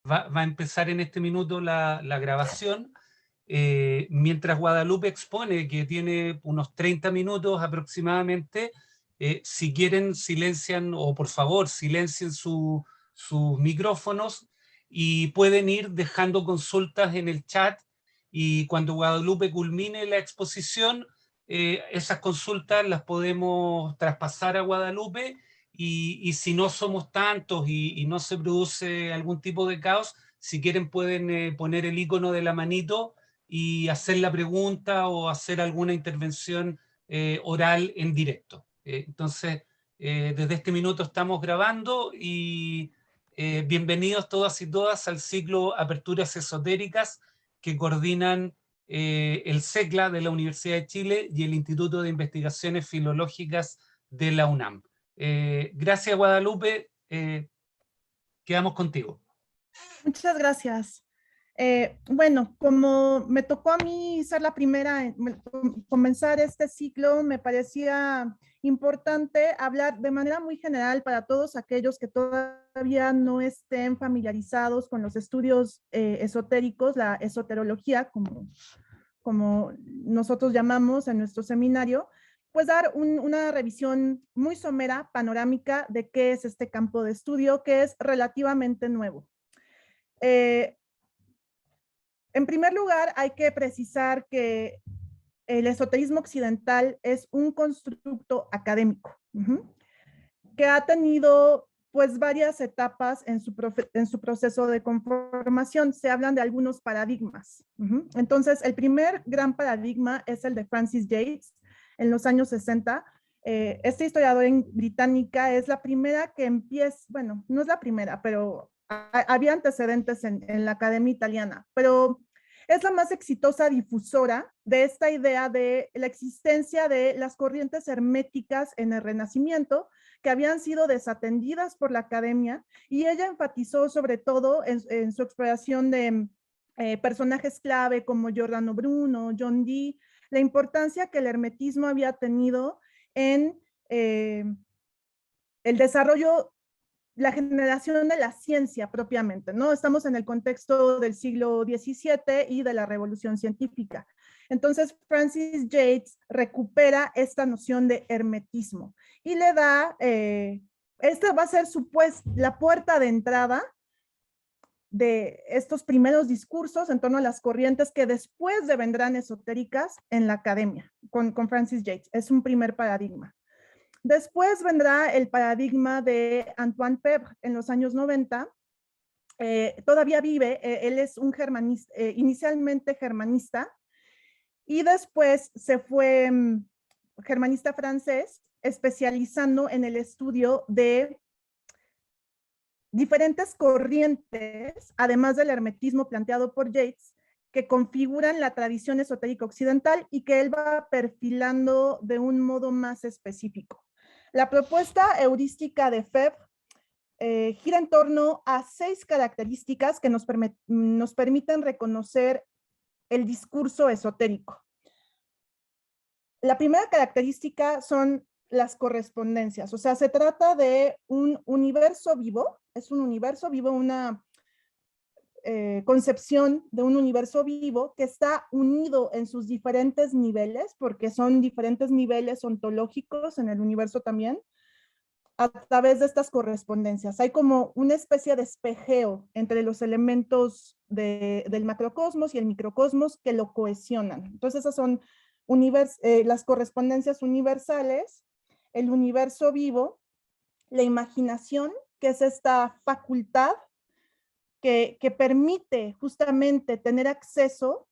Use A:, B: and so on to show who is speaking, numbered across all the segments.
A: Va a empezar en este minuto la grabación. Mientras Guadalupe expone, que tiene unos 30 minutos aproximadamente, si quieren silencian, o por favor silencien sus micrófonos y pueden ir dejando consultas en el chat, y cuando Guadalupe culmine la exposición, esas consultas las podemos traspasar a Guadalupe, y si no somos tantos y no se produce algún tipo de caos, si quieren pueden poner el icono de la manito y hacer la pregunta o hacer alguna intervención oral en directo. Entonces, desde este minuto estamos grabando, y bienvenidos todas y todas al ciclo Aperturas Esotéricas que coordinan el CECLA de la Universidad de Chile y el Instituto de Investigaciones Filológicas de la UNAM. Gracias, Guadalupe. Quedamos contigo.
B: Muchas gracias. Bueno, como me tocó a mí ser la primera en comenzar este ciclo, me parecía importante hablar de manera muy general para todos aquellos que todavía no estén familiarizados con los estudios esotéricos, la esoterología, como nosotros llamamos en nuestro seminario, pues dar una revisión muy somera, panorámica de qué es este campo de estudio, que es relativamente nuevo. En primer lugar, hay que precisar que el esoterismo occidental es un constructo académico que ha tenido pues varias etapas en su proceso de conformación. Se hablan de algunos paradigmas. Entonces, el primer gran paradigma es el de Frances Yates en los años 60. Esta historiadora británica es la primera que empieza, bueno, no es la primera, pero había antecedentes en la academia italiana, pero es la más exitosa difusora de esta idea de la existencia de las corrientes herméticas en el Renacimiento, que habían sido desatendidas por la academia, y ella enfatizó sobre todo en su exploración de personajes clave como Giordano Bruno, John Dee, la importancia que el hermetismo había tenido en el desarrollo, la generación de la ciencia propiamente, ¿no? Estamos en el contexto del siglo XVII y de la Revolución Científica. Entonces, Frances Yates recupera esta noción de hermetismo y le da, esta va a ser la puerta de entrada de estos primeros discursos en torno a las corrientes que después devendrán esotéricas en la academia, con Frances Yates. Es un primer paradigma. Después vendrá el paradigma de Antoine Pèvre en los años 90. Todavía vive, él es un germanista, inicialmente germanista, y después se fue germanista francés, especializando en el estudio de diferentes corrientes, además del hermetismo planteado por Yates, que configuran la tradición esotérica occidental y que él va perfilando de un modo más específico. La propuesta heurística de Pèvre gira en torno a 6 características que nos permiten reconocer el discurso esotérico. La primera característica son las correspondencias, o sea, se trata de un universo vivo, es un universo vivo, una concepción de un universo vivo que está unido en sus diferentes niveles, porque son diferentes niveles ontológicos en el universo también, a través de estas correspondencias. Hay como una especie de espejeo entre los elementos del macrocosmos y el microcosmos que lo cohesionan. Entonces esas son las correspondencias universales, el universo vivo, la imaginación, que es esta facultad que permite justamente tener acceso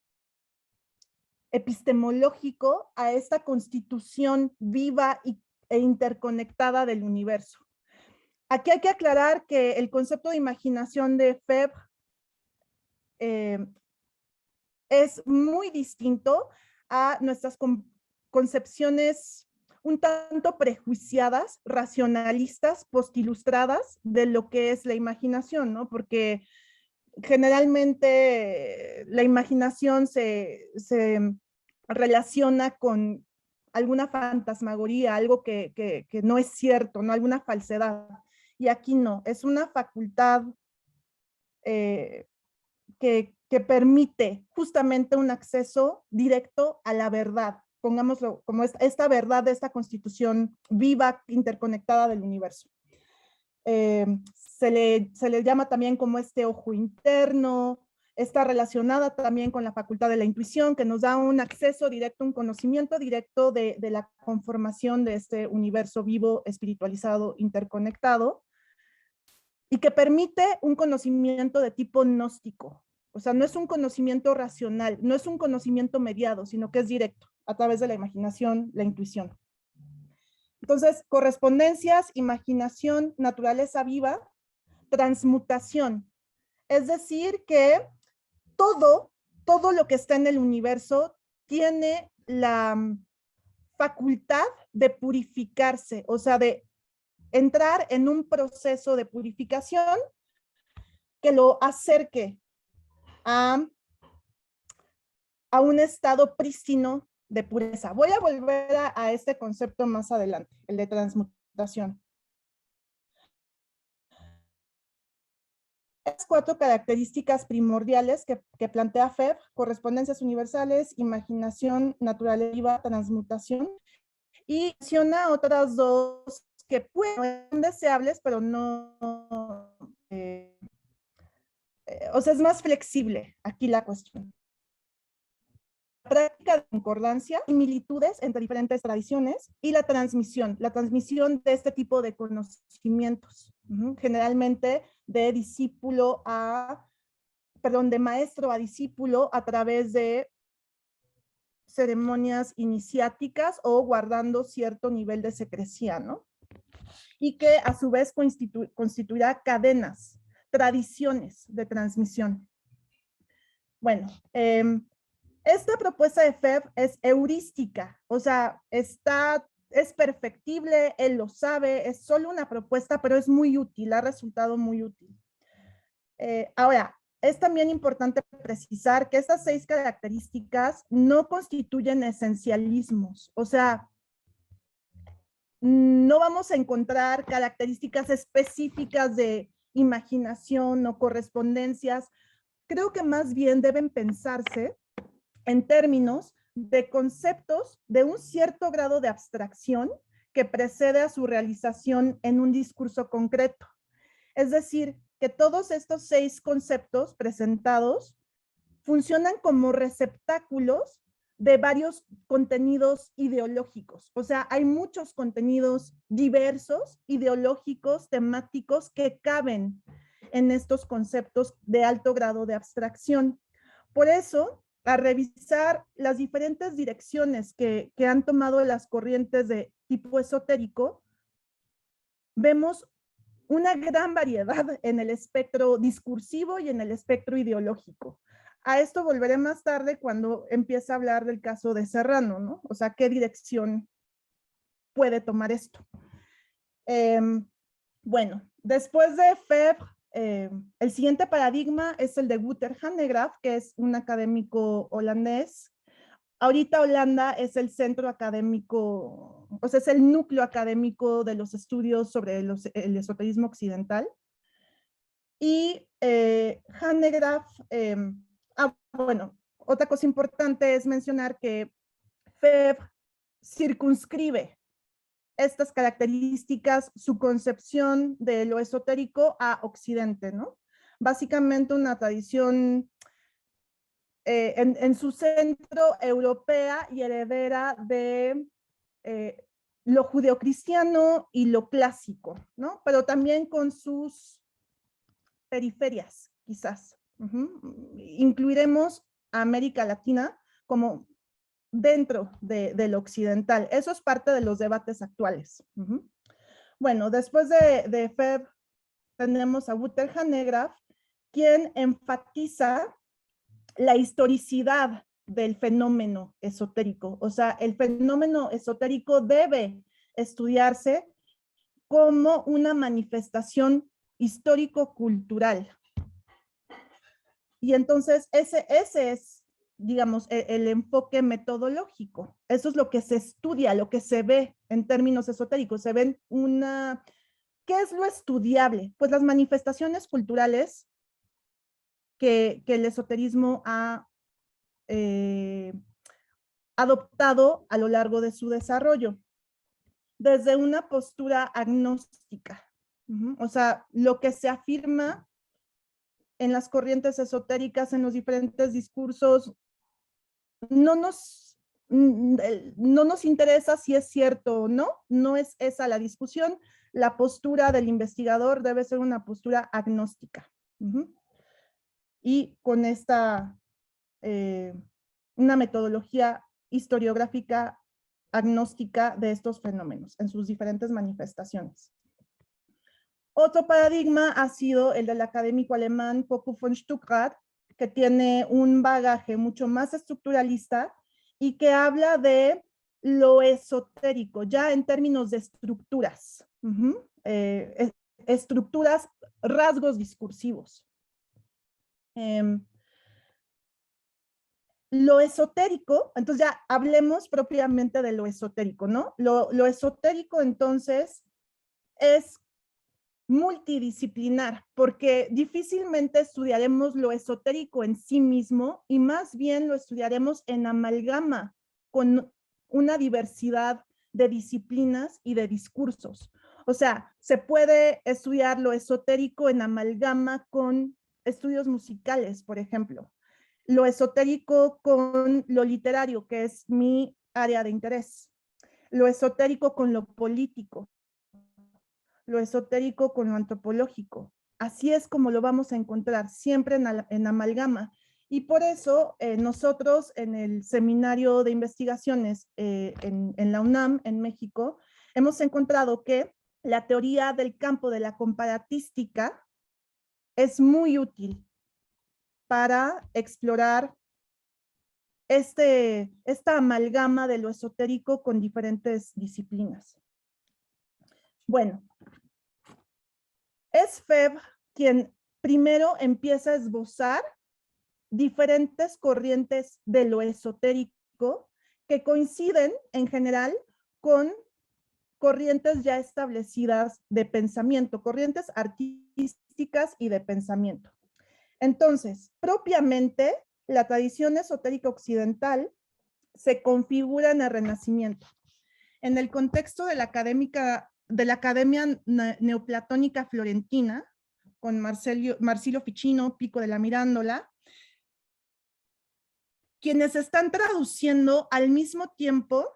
B: epistemológico a esta constitución viva e interconectada del universo. Aquí hay que aclarar que el concepto de imaginación de Pèvre es muy distinto a nuestras concepciones un tanto prejuiciadas, racionalistas, postilustradas de lo que es la imaginación, ¿no? Porque generalmente la imaginación se relaciona con alguna fantasmagoría, algo que no es cierto, ¿no? Alguna falsedad. Y aquí no, es una facultad que permite justamente un acceso directo a la verdad, pongámoslo como esta verdad de esta constitución viva, interconectada del universo. Se le llama también como este ojo interno, está relacionada también con la facultad de la intuición, que nos da un acceso directo, un conocimiento directo de la conformación de este universo vivo, espiritualizado, interconectado, y que permite un conocimiento de tipo gnóstico. O sea, no es un conocimiento racional, no es un conocimiento mediado, sino que es directo, a través de la imaginación, la intuición. Entonces, correspondencias, imaginación, naturaleza viva, transmutación. Es decir, que todo lo que está en el universo tiene la facultad de purificarse, o sea, de entrar en un proceso de purificación que lo acerque a un estado prístino de pureza. Voy a volver a este concepto más adelante, el de transmutación. Las 4 características primordiales que plantea Febvre: correspondencias universales, imaginación, naturaleza, transmutación, y menciona otras 2 que pueden ser deseables, pero no, o sea, es más flexible aquí la cuestión. La práctica de concordancia, similitudes entre diferentes tradiciones, y la transmisión de este tipo de conocimientos, generalmente de discípulo a, perdón, de maestro a discípulo a través de ceremonias iniciáticas o guardando cierto nivel de secrecía, ¿no? Y que a su vez constituirá cadenas, tradiciones de transmisión. Bueno, esta propuesta de Febvre es heurística, o sea, es perfectible, él lo sabe, es solo una propuesta, pero es muy útil, ha resultado muy útil. Ahora, es también importante precisar que estas 6 características no constituyen esencialismos, o sea, no vamos a encontrar características específicas de imaginación o correspondencias. Creo que más bien deben pensarse en términos de conceptos de un cierto grado de abstracción que precede a su realización en un discurso concreto. Es decir, que todos estos 6 conceptos presentados funcionan como receptáculos de varios contenidos ideológicos. O sea, hay muchos contenidos diversos, ideológicos, temáticos, que caben en estos conceptos de alto grado de abstracción. Por eso, a revisar las diferentes direcciones que han tomado las corrientes de tipo esotérico, vemos una gran variedad en el espectro discursivo y en el espectro ideológico. A esto volveré más tarde cuando empiece a hablar del caso de Serrano, ¿no? O sea, ¿qué dirección puede tomar esto? Bueno, después de Febvre, el siguiente paradigma es el de Wouter Hanegraaff, que es un académico holandés. Ahorita Holanda es el centro académico, o sea, es el núcleo académico de los estudios sobre el esoterismo occidental. Y Hanegraaff, bueno, otra cosa importante es mencionar que Febvre circunscribe estas características, su concepción de lo esotérico a Occidente, ¿no? Básicamente una tradición en su centro europea y heredera de lo judeocristiano y lo clásico, ¿no? Pero también con sus periferias, quizás. Incluiremos a América Latina como dentro de lo occidental. Eso es parte de los debates actuales. Bueno, después de Febvre tenemos a Wouter Hanegraaff, quien enfatiza la historicidad del fenómeno esotérico. O sea, el fenómeno esotérico debe estudiarse como una manifestación histórico-cultural. Y entonces ese es, digamos, el enfoque metodológico. Eso es lo que se estudia, lo que se ve en términos esotéricos. Se ven ¿qué es lo estudiable? Pues las manifestaciones culturales que el esoterismo ha adoptado a lo largo de su desarrollo, desde una postura agnóstica. O sea, lo que se afirma en las corrientes esotéricas, en los diferentes discursos, no nos interesa si es cierto o no, no es esa la discusión. La postura del investigador debe ser una postura agnóstica. Y con esta, una metodología historiográfica agnóstica de estos fenómenos en sus diferentes manifestaciones. Otro paradigma ha sido el del académico alemán Koku von Stuckrad, que tiene un bagaje mucho más estructuralista y que habla de lo esotérico, ya en términos de estructuras, estructuras, rasgos discursivos. Lo esotérico, entonces ya hablemos propiamente de lo esotérico, ¿no? Lo esotérico entonces es multidisciplinar, porque difícilmente estudiaremos lo esotérico en sí mismo y más bien lo estudiaremos en amalgama con una diversidad de disciplinas y de discursos. O sea, se puede estudiar lo esotérico en amalgama con estudios musicales, por ejemplo. Lo esotérico con lo literario, que es mi área de interés. Lo esotérico con lo político. Lo esotérico con lo antropológico. Así es como lo vamos a encontrar, siempre en amalgama. Y por eso nosotros en el seminario de investigaciones en la UNAM, en México, hemos encontrado que la teoría del campo de la comparatística es muy útil para explorar esta amalgama de lo esotérico con diferentes disciplinas. Bueno, es Febvre quien primero empieza a esbozar diferentes corrientes de lo esotérico que coinciden en general con corrientes ya establecidas de pensamiento, corrientes artísticas y de pensamiento. Entonces, propiamente, la tradición esotérica occidental se configura en el Renacimiento. En el contexto de la Academia Neoplatónica Florentina, con Marsilio Ficino, Pico de la Mirandola, quienes están traduciendo al mismo tiempo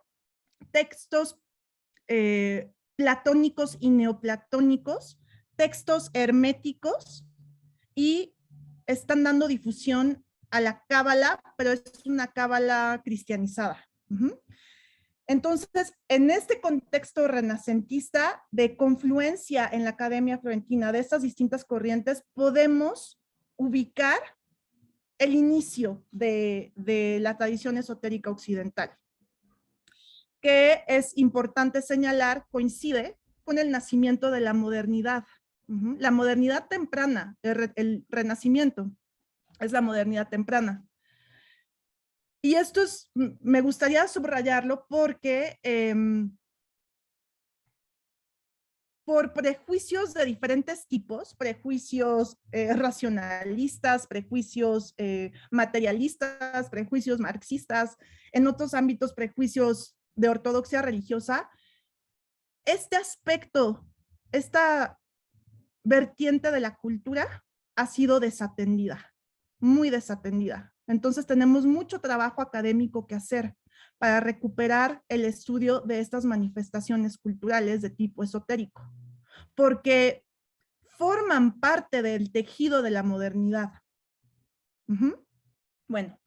B: textos platónicos y neoplatónicos, textos herméticos, y están dando difusión a la cábala, pero es una cábala cristianizada. Entonces, en este contexto renacentista de confluencia en la Academia Florentina de estas distintas corrientes, podemos ubicar el inicio de la tradición esotérica occidental, que es importante señalar, coincide con el nacimiento de la modernidad. La modernidad temprana, el Renacimiento, es la modernidad temprana. Y esto me gustaría subrayarlo porque por prejuicios de diferentes tipos, prejuicios racionalistas, prejuicios materialistas, prejuicios marxistas, en otros ámbitos prejuicios de ortodoxia religiosa, este aspecto, esta vertiente de la cultura ha sido desatendida, muy desatendida. Entonces tenemos mucho trabajo académico que hacer para recuperar el estudio de estas manifestaciones culturales de tipo esotérico, porque forman parte del tejido de la modernidad. Bueno,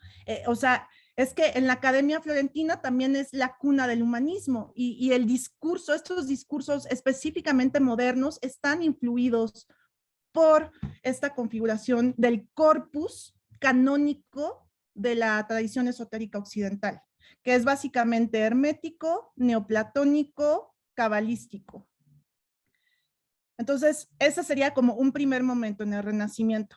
B: o sea, es que en la Academia Florentina también es la cuna del humanismo y el discurso, estos discursos específicamente modernos están influidos por esta configuración del corpus canónico de la tradición esotérica occidental, que es básicamente hermético, neoplatónico, cabalístico. Entonces, ese sería como un primer momento en el Renacimiento.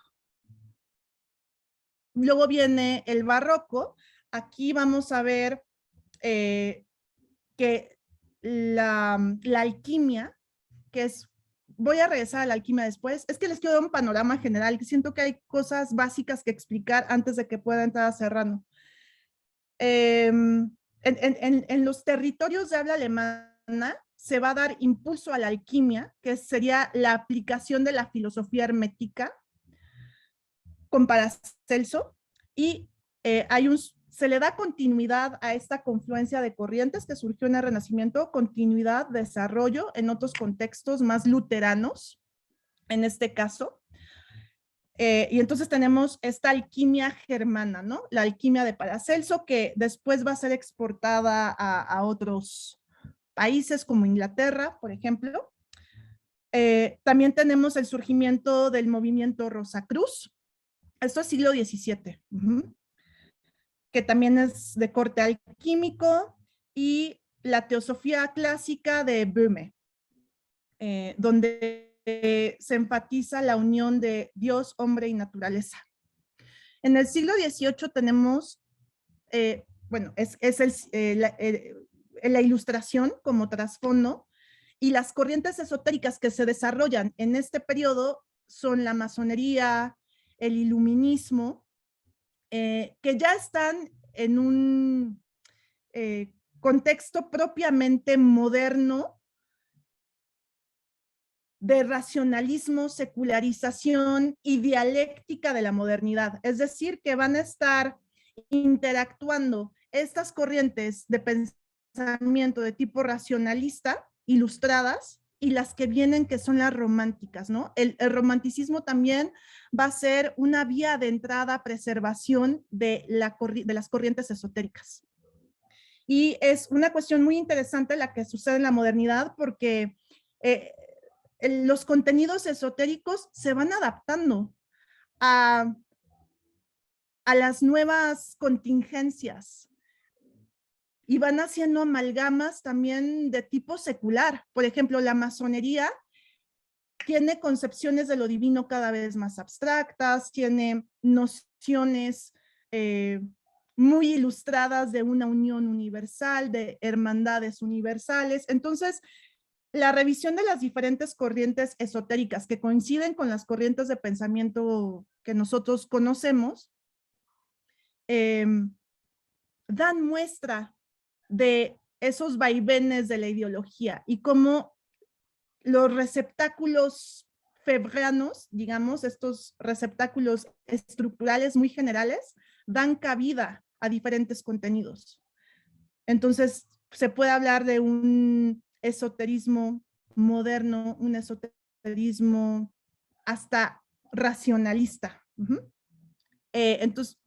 B: Luego viene el Barroco. Aquí vamos a ver que la alquimia, que es voy a regresar a la alquimia después. Es que les quiero dar un panorama general, que siento que hay cosas básicas que explicar antes de que pueda entrar a Serrano. En los territorios de habla alemana se va a dar impulso a la alquimia, que sería la aplicación de la filosofía hermética con Paracelso, y se le da continuidad a esta confluencia de corrientes que surgió en el Renacimiento, continuidad, desarrollo en otros contextos más luteranos, en este caso. Y entonces tenemos esta alquimia germana, ¿no? La alquimia de Paracelso, que después va a ser exportada a otros países como Inglaterra, por ejemplo. También tenemos el surgimiento del movimiento Rosacruz. Esto es siglo XVII, que también es de corte alquímico, y la teosofía clásica de Böhme, donde se enfatiza la unión de Dios, hombre y naturaleza. En el siglo XVIII tenemos, bueno, la ilustración como trasfondo, y las corrientes esotéricas que se desarrollan en este periodo son la masonería, el iluminismo, que ya están en un contexto propiamente moderno de racionalismo, secularización y dialéctica de la modernidad. Es decir, que van a estar interactuando estas corrientes de pensamiento de tipo racionalista, ilustradas, y las que vienen, que son las románticas, ¿no? El romanticismo también va a ser una vía de entrada, preservación de las corrientes esotéricas. Y es una cuestión muy interesante la que sucede en la modernidad, porque los contenidos esotéricos se van adaptando a las nuevas contingencias y van haciendo amalgamas también de tipo secular. Por ejemplo, la masonería tiene concepciones de lo divino cada vez más abstractas, tiene nociones muy ilustradas de una unión universal, de hermandades universales. Entonces, la revisión de las diferentes corrientes esotéricas que coinciden con las corrientes de pensamiento que nosotros conocemos, dan muestra de esos vaivenes de la ideología y cómo los receptáculos febrianos, digamos, estos receptáculos estructurales muy generales, dan cabida a diferentes contenidos. Entonces, se puede hablar de un esoterismo moderno, un esoterismo hasta racionalista. Entonces,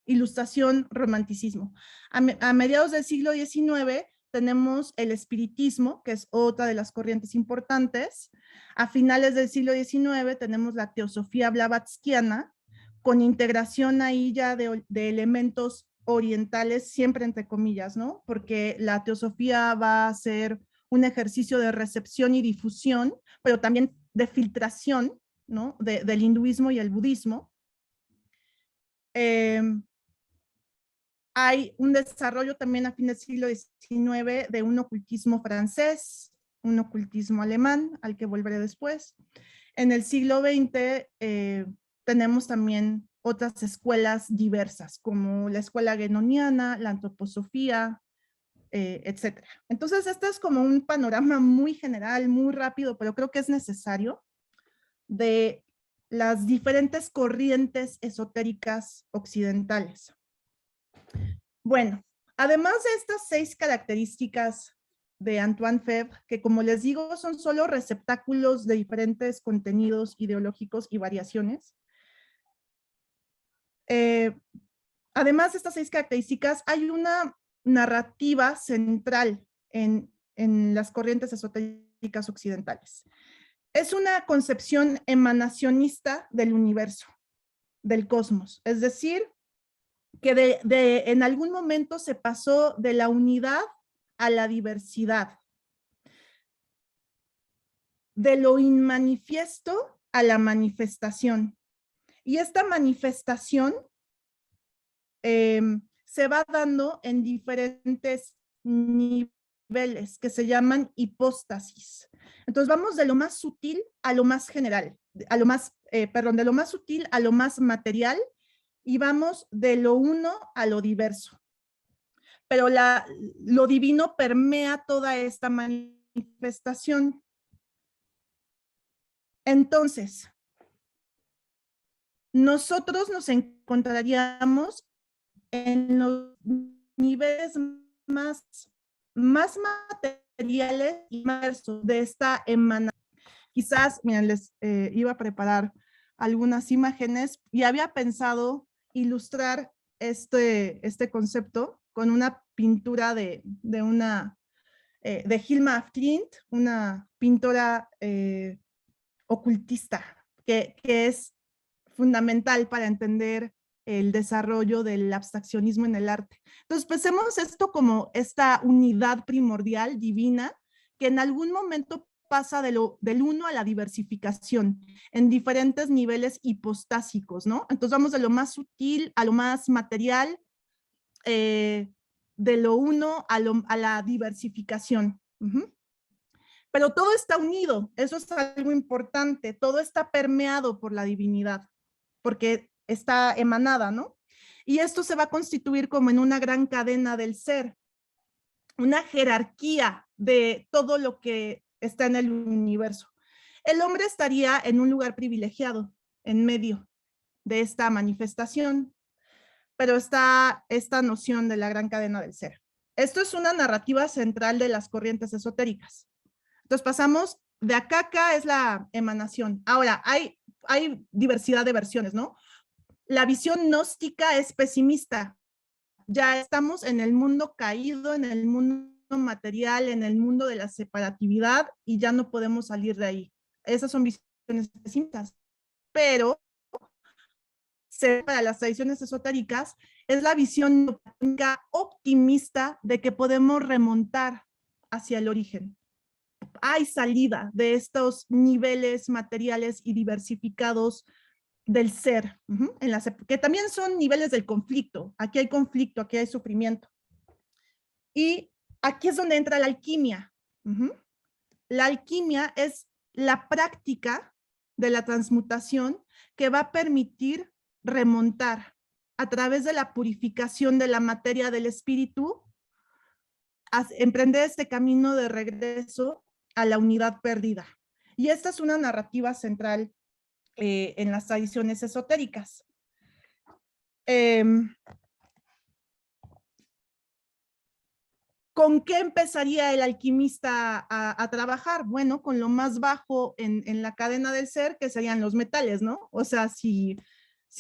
B: ilustración, romanticismo. A mediados del siglo XIX tenemos el espiritismo, que es otra de las corrientes importantes. A finales del siglo XIX tenemos la teosofía blavatskiana, con integración ahí ya de elementos orientales, siempre entre comillas, ¿no? Porque la teosofía va a ser un ejercicio de recepción y difusión, pero también de filtración, ¿no? Del hinduismo y el budismo. Hay un desarrollo también a fin del siglo XIX de un ocultismo francés, un ocultismo alemán, al que volveré después. En el siglo XX tenemos también otras escuelas diversas, como la escuela guénoniana, la antroposofía, etc. Entonces, este es como un panorama muy general, muy rápido, pero creo que es necesario, de las diferentes corrientes esotéricas occidentales. Bueno, además de estas 6 características de Antoine Febvre, que como les digo, son solo receptáculos de diferentes contenidos ideológicos y variaciones, además de estas 6 características, hay una narrativa central en las corrientes esotéricas occidentales. Es una concepción emanacionista del universo, del cosmos, es decir, que en algún momento se pasó de la unidad a la diversidad, de lo inmanifiesto a la manifestación. Y esta manifestación se va dando en diferentes niveles niveles que se llaman hipóstasis. Entonces vamos de lo más sutil a lo más general, a lo más, de lo más sutil a lo más material, y vamos de lo uno a lo diverso. Pero lo divino permea toda esta manifestación. Entonces, nosotros nos encontraríamos en los niveles más materiales y más de esta emanación. Quizás, miren, les iba a preparar algunas imágenes y había pensado ilustrar este concepto con una pintura de Hilma Flint, una pintora ocultista, que es fundamental para entender el desarrollo del abstraccionismo en el arte. Entonces, pensemos esto como esta unidad primordial divina que en algún momento pasa del uno a la diversificación en diferentes niveles hipostásicos, ¿no? Entonces vamos de lo más sutil a lo más material, de lo uno a la diversificación. Pero todo está unido, eso es algo importante, todo está permeado por la divinidad, porque está emanada, ¿no? Y esto se va a constituir como en una gran cadena del ser, una jerarquía de todo lo que está en el universo. El hombre estaría en un lugar privilegiado, en medio de esta manifestación, pero está esta noción de la gran cadena del ser. Esto es una narrativa central de las corrientes esotéricas. Entonces pasamos de acá es la emanación. Ahora, hay diversidad de versiones, ¿no? La visión gnóstica es pesimista. Ya estamos en el mundo caído, en el mundo material, en el mundo de la separatividad y ya no podemos salir de ahí. Esas son visiones pesimistas. Pero para las tradiciones esotéricas es la visión optimista de que podemos remontar hacia el origen. Hay salida de estos niveles materiales y diversificados del ser, que también son niveles del conflicto. Aquí hay conflicto, aquí hay sufrimiento. Y aquí es donde entra la alquimia. La alquimia es la práctica de la transmutación que va a permitir remontar a través de la purificación de la materia del espíritu, emprender este camino de regreso a la unidad perdida. Y esta es una narrativa central en las tradiciones esotéricas. ¿Con qué empezaría el alquimista a trabajar? Bueno, con lo más bajo en la cadena del ser, que serían los metales, ¿no? O sea, si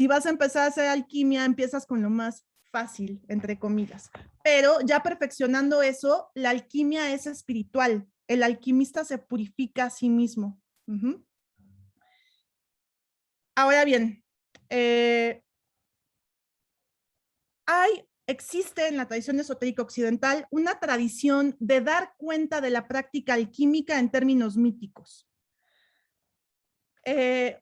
B: vas a empezar a hacer alquimia, empiezas con lo más fácil, entre comillas. Pero ya perfeccionando eso, la alquimia es espiritual. El alquimista se purifica a sí mismo. Ahora bien, existe en la tradición esotérica occidental una tradición de dar cuenta de la práctica alquímica en términos míticos.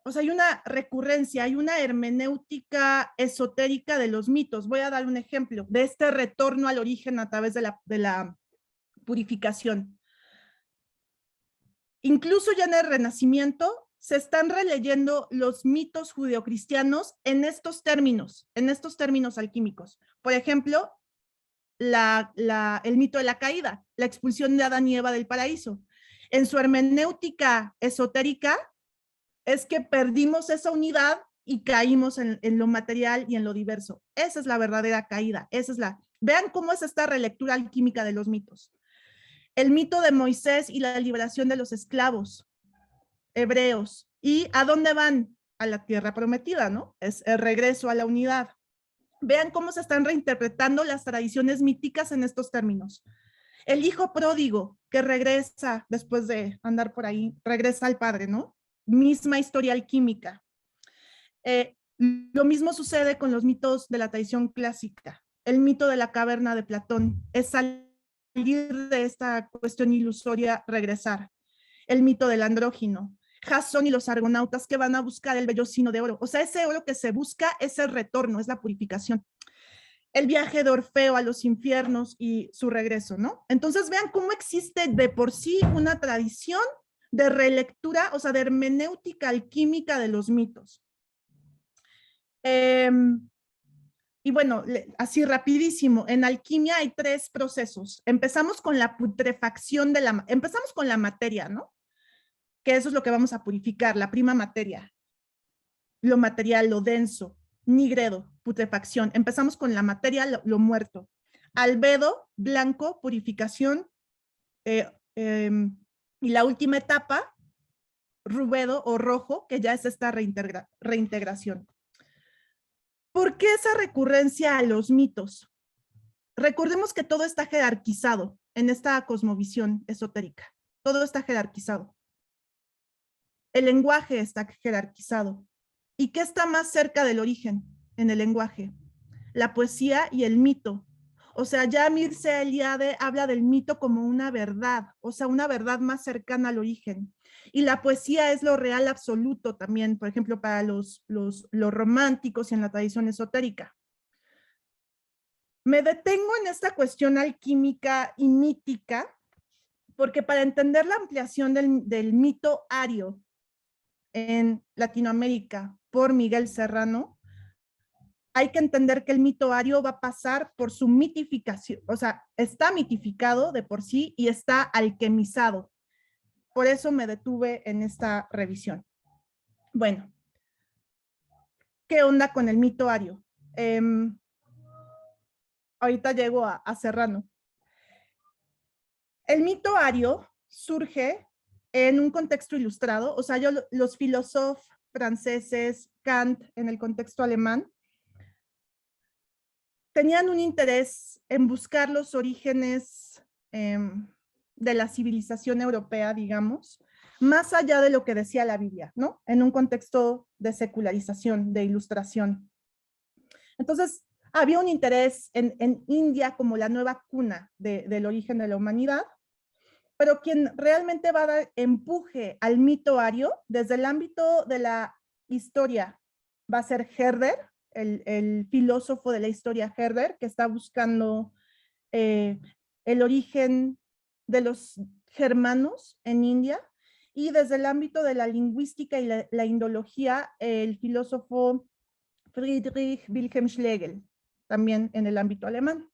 B: O sea, hay una recurrencia, hay una hermenéutica esotérica de los mitos. Voy a dar un ejemplo de este retorno al origen a través de la purificación. Incluso ya en el Renacimiento se están releyendo los mitos judeocristianos en estos términos alquímicos. Por ejemplo, el mito de la caída, la expulsión de Adán y Eva del paraíso. En su hermenéutica esotérica es que perdimos esa unidad y caímos en lo material y en lo diverso. Esa es la verdadera caída. Vean cómo es esta relectura alquímica de los mitos. El mito de Moisés y la liberación de los esclavos hebreos. ¿Y a dónde van? A la tierra prometida, ¿no? Es el regreso a la unidad. Vean cómo se están reinterpretando las tradiciones míticas en estos términos. El hijo pródigo que regresa después de andar por ahí, regresa al padre, ¿no? Misma historia alquímica. Lo mismo sucede con los mitos de la tradición clásica. El mito de la caverna de Platón es salir de esta cuestión ilusoria, regresar. El mito del andrógino. Jasón y los argonautas que van a buscar el vellocino de oro. O sea, ese oro que se busca es el retorno, es la purificación. el viaje de Orfeo a los infiernos y su regreso, ¿no? Entonces vean cómo existe de por sí una tradición de relectura, o sea, de hermenéutica alquímica de los mitos. Y bueno, así rapidísimo, en alquimia hay 3 procesos. Empezamos con la putrefacción empezamos con la materia, ¿no? Que eso es lo que vamos a purificar, la prima materia, lo material, lo denso, nigredo, putrefacción. Empezamos con la materia, lo muerto. Albedo, blanco, purificación. Y la última etapa, rubedo o rojo, que ya es esta reintegración. ¿Por qué esa recurrencia a los mitos? Recordemos que todo está jerarquizado en esta cosmovisión esotérica. Todo está jerarquizado. El lenguaje está jerarquizado. ¿Y qué está más cerca del origen en el lenguaje? La poesía y el mito. O sea, ya Mircea Eliade habla del mito como una verdad, o sea, una verdad más cercana al origen. Y la poesía es lo real absoluto también, por ejemplo, para los románticos y en la tradición esotérica. Me detengo en esta cuestión alquímica y mítica, porque para entender la ampliación del mito ario en Latinoamérica por Miguel Serrano, hay que entender que el mito ario va a pasar por su mitificación, o sea, está mitificado de por sí y está alquimizado. Por eso me detuve en esta revisión. Bueno, ¿qué onda con el mito ario? Ahorita llego a Serrano. El mito ario surge en un contexto ilustrado, o sea, los filósofos franceses, Kant en el contexto alemán, tenían un interés en buscar los orígenes de la civilización europea, digamos, más allá de lo que decía la Biblia, ¿no? En un contexto de secularización, de ilustración. Entonces, había un interés en India como la nueva cuna del origen de la humanidad, pero quien realmente va a dar empuje al mito ario desde el ámbito de la historia va a ser Herder, el filósofo de la historia Herder, que está buscando el origen de los germanos en India, y desde el ámbito de la lingüística y la indología, el filósofo Friedrich Wilhelm Schlegel, también en el ámbito alemán.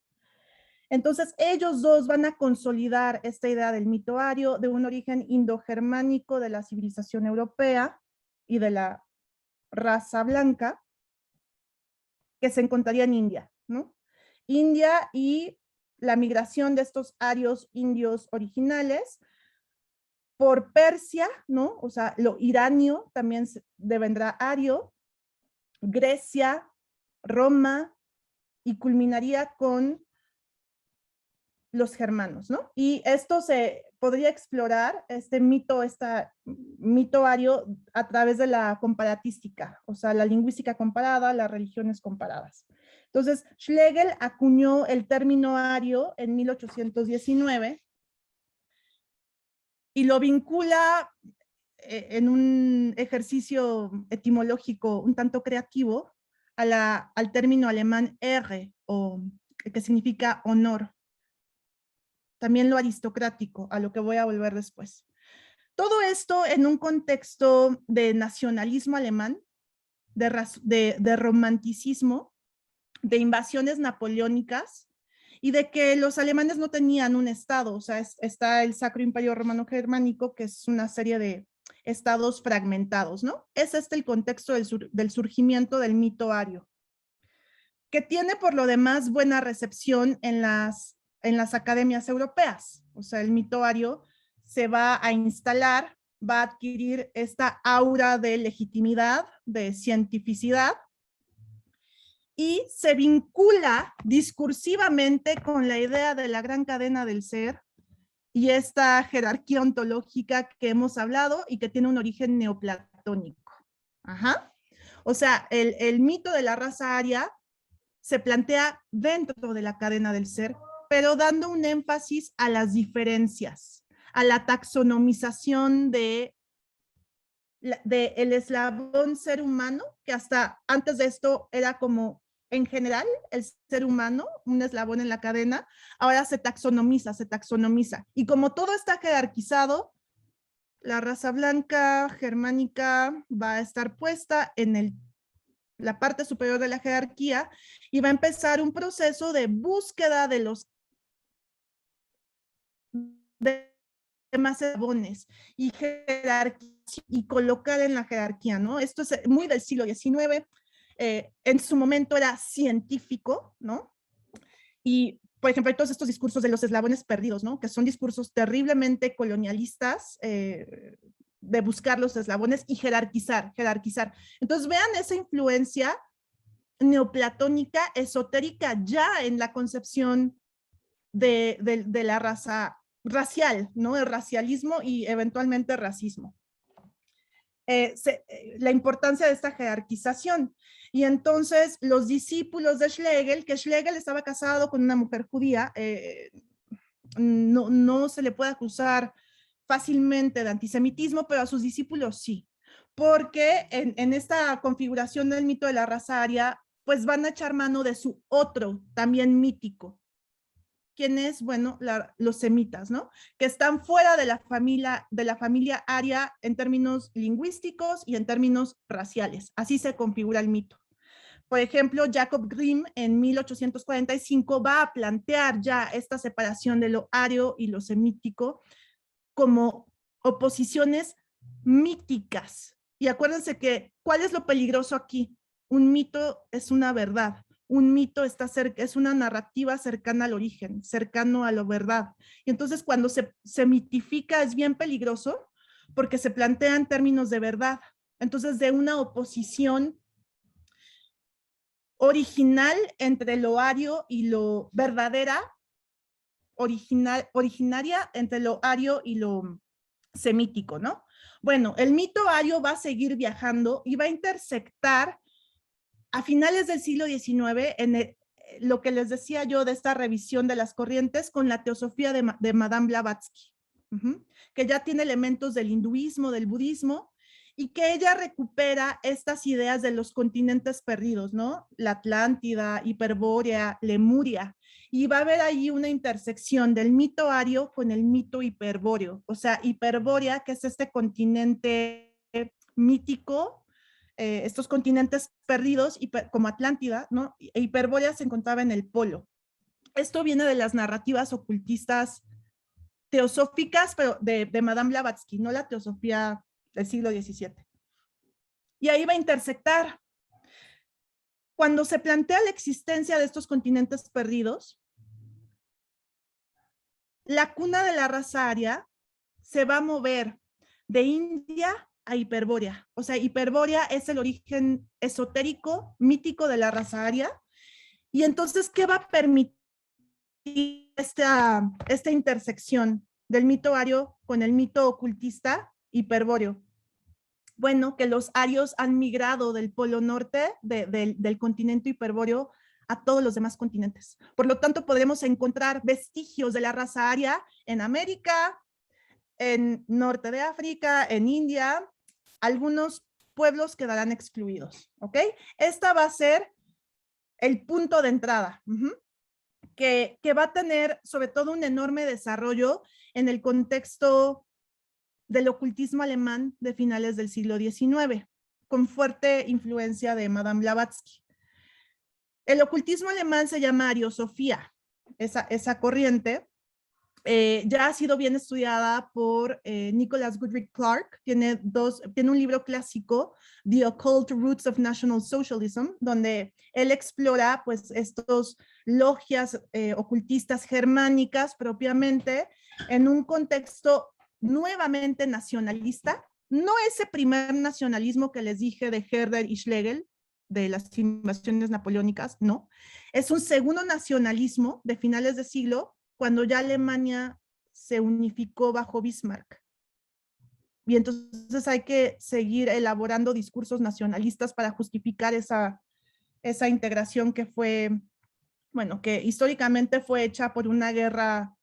B: Entonces, ellos dos van a consolidar esta idea del mito ario, de un origen indogermánico de la civilización europea y de la raza blanca que se encontraría en India, ¿no? India y la migración de estos arios indios originales por Persia, ¿no? O sea, lo iranio también devendrá ario, Grecia, Roma, y culminaría con los germanos, ¿no? Y esto se podría explorar, este mito ario, a través de la comparatística, o sea, la lingüística comparada, las religiones comparadas. Entonces, Schlegel acuñó el término ario en 1819 y lo vincula en un ejercicio etimológico un tanto creativo al término alemán Ehre, que significa honor. También lo aristocrático, a lo que voy a volver después. Todo esto en un contexto de nacionalismo alemán, de romanticismo, de invasiones napoleónicas y de que los alemanes no tenían un estado, o sea, está el Sacro Imperio Romano Germánico, que es una serie de estados fragmentados, ¿no? Es el contexto del surgimiento del mito ario, que tiene por lo demás buena recepción en las academias europeas. O sea, el mito ario se va a instalar, va a adquirir esta aura de legitimidad, de cientificidad, y se vincula discursivamente con la idea de la gran cadena del ser y esta jerarquía ontológica que hemos hablado y que tiene un origen neoplatónico. Ajá. O sea, el mito de la raza aria se plantea dentro de la cadena del ser, pero dando un énfasis a las diferencias, a la taxonomización de el eslabón ser humano, que hasta antes de esto era como en general, el ser humano, un eslabón en la cadena, ahora se taxonomiza. Y como todo está jerarquizado, la raza blanca germánica va a estar puesta en la parte superior de la jerarquía y va a empezar un proceso de búsqueda de los demás eslabones y y colocar en la jerarquía, ¿no? Esto es muy del siglo XIX. En su momento era científico, ¿no? Y, por ejemplo, hay todos estos discursos de los eslabones perdidos, ¿no? Que son discursos terriblemente colonialistas, de buscar los eslabones y jerarquizar. Entonces, vean esa influencia neoplatónica, esotérica, ya en la concepción de la raza racial, ¿no? El racialismo y eventualmente racismo. La importancia de esta jerarquización. Y entonces los discípulos de Schlegel, que Schlegel estaba casado con una mujer judía, no se le puede acusar fácilmente de antisemitismo, pero a sus discípulos sí, porque en esta configuración del mito de la raza aria, pues van a echar mano de su otro, también mítico. ¿Quién es? Bueno, los semitas, ¿no? Que están fuera de la familia aria en términos lingüísticos y en términos raciales. Así se configura el mito. Por ejemplo, Jacob Grimm en 1845 va a plantear ya esta separación de lo ario y lo semítico como oposiciones míticas. Y acuérdense que, ¿cuál es lo peligroso aquí? Un mito es una verdad. Un mito es una narrativa cercana al origen, cercano a la verdad. Y entonces cuando se mitifica es bien peligroso porque se plantea en términos de verdad. Entonces de una oposición original entre lo ario y lo verdadera, originaria entre lo ario y lo semítico, ¿no? Bueno, el mito ario va a seguir viajando y va a intersectar a finales del siglo XIX en lo que les decía yo de esta revisión de las corrientes con la teosofía de Madame Blavatsky, que ya tiene elementos del hinduismo, del budismo, y que ella recupera estas ideas de los continentes perdidos, ¿no? La Atlántida, Hiperbórea, Lemuria, y va a haber ahí una intersección del mito ario con el mito hiperbóreo, o sea, Hiperbórea, que es este continente mítico, estos continentes perdidos, como Atlántida, ¿no? E Hiperbórea se encontraba en el polo. Esto viene de las narrativas ocultistas teosóficas, pero de Madame Blavatsky, no la teosofía del siglo XVII. Y ahí va a intersectar. Cuando se plantea la existencia de estos continentes perdidos, la cuna de la raza aria se va a mover de India a Hiperbórea. O sea, Hiperbórea es el origen esotérico, mítico de la raza aria. Y entonces, ¿qué va a permitir esta intersección del mito ario con el mito ocultista hiperbóreo? Bueno, que los arios han migrado del polo norte del continente hiperbóreo a todos los demás continentes. Por lo tanto, podremos encontrar vestigios de la raza aria en América, en norte de África, en India. Algunos pueblos quedarán excluidos, ¿ok? Esta va a ser el punto de entrada, que va a tener sobre todo un enorme desarrollo en el contexto del ocultismo alemán de finales del siglo XIX, con fuerte influencia de Madame Blavatsky. El ocultismo alemán se llama ariosofía, esa corriente. Ya ha sido bien estudiada por Nicholas Goodrich Clark. Tiene un libro clásico, The Occult Roots of National Socialism, donde él explora pues estos logias ocultistas germánicas propiamente en un contexto nuevamente nacionalista, no ese primer nacionalismo que les dije de Herder y Schlegel, de las invasiones napoleónicas, no. Es un segundo nacionalismo de finales de siglo, cuando ya Alemania se unificó bajo Bismarck. Y entonces hay que seguir elaborando discursos nacionalistas para justificar esa integración que fue, bueno, que históricamente fue hecha por una guerra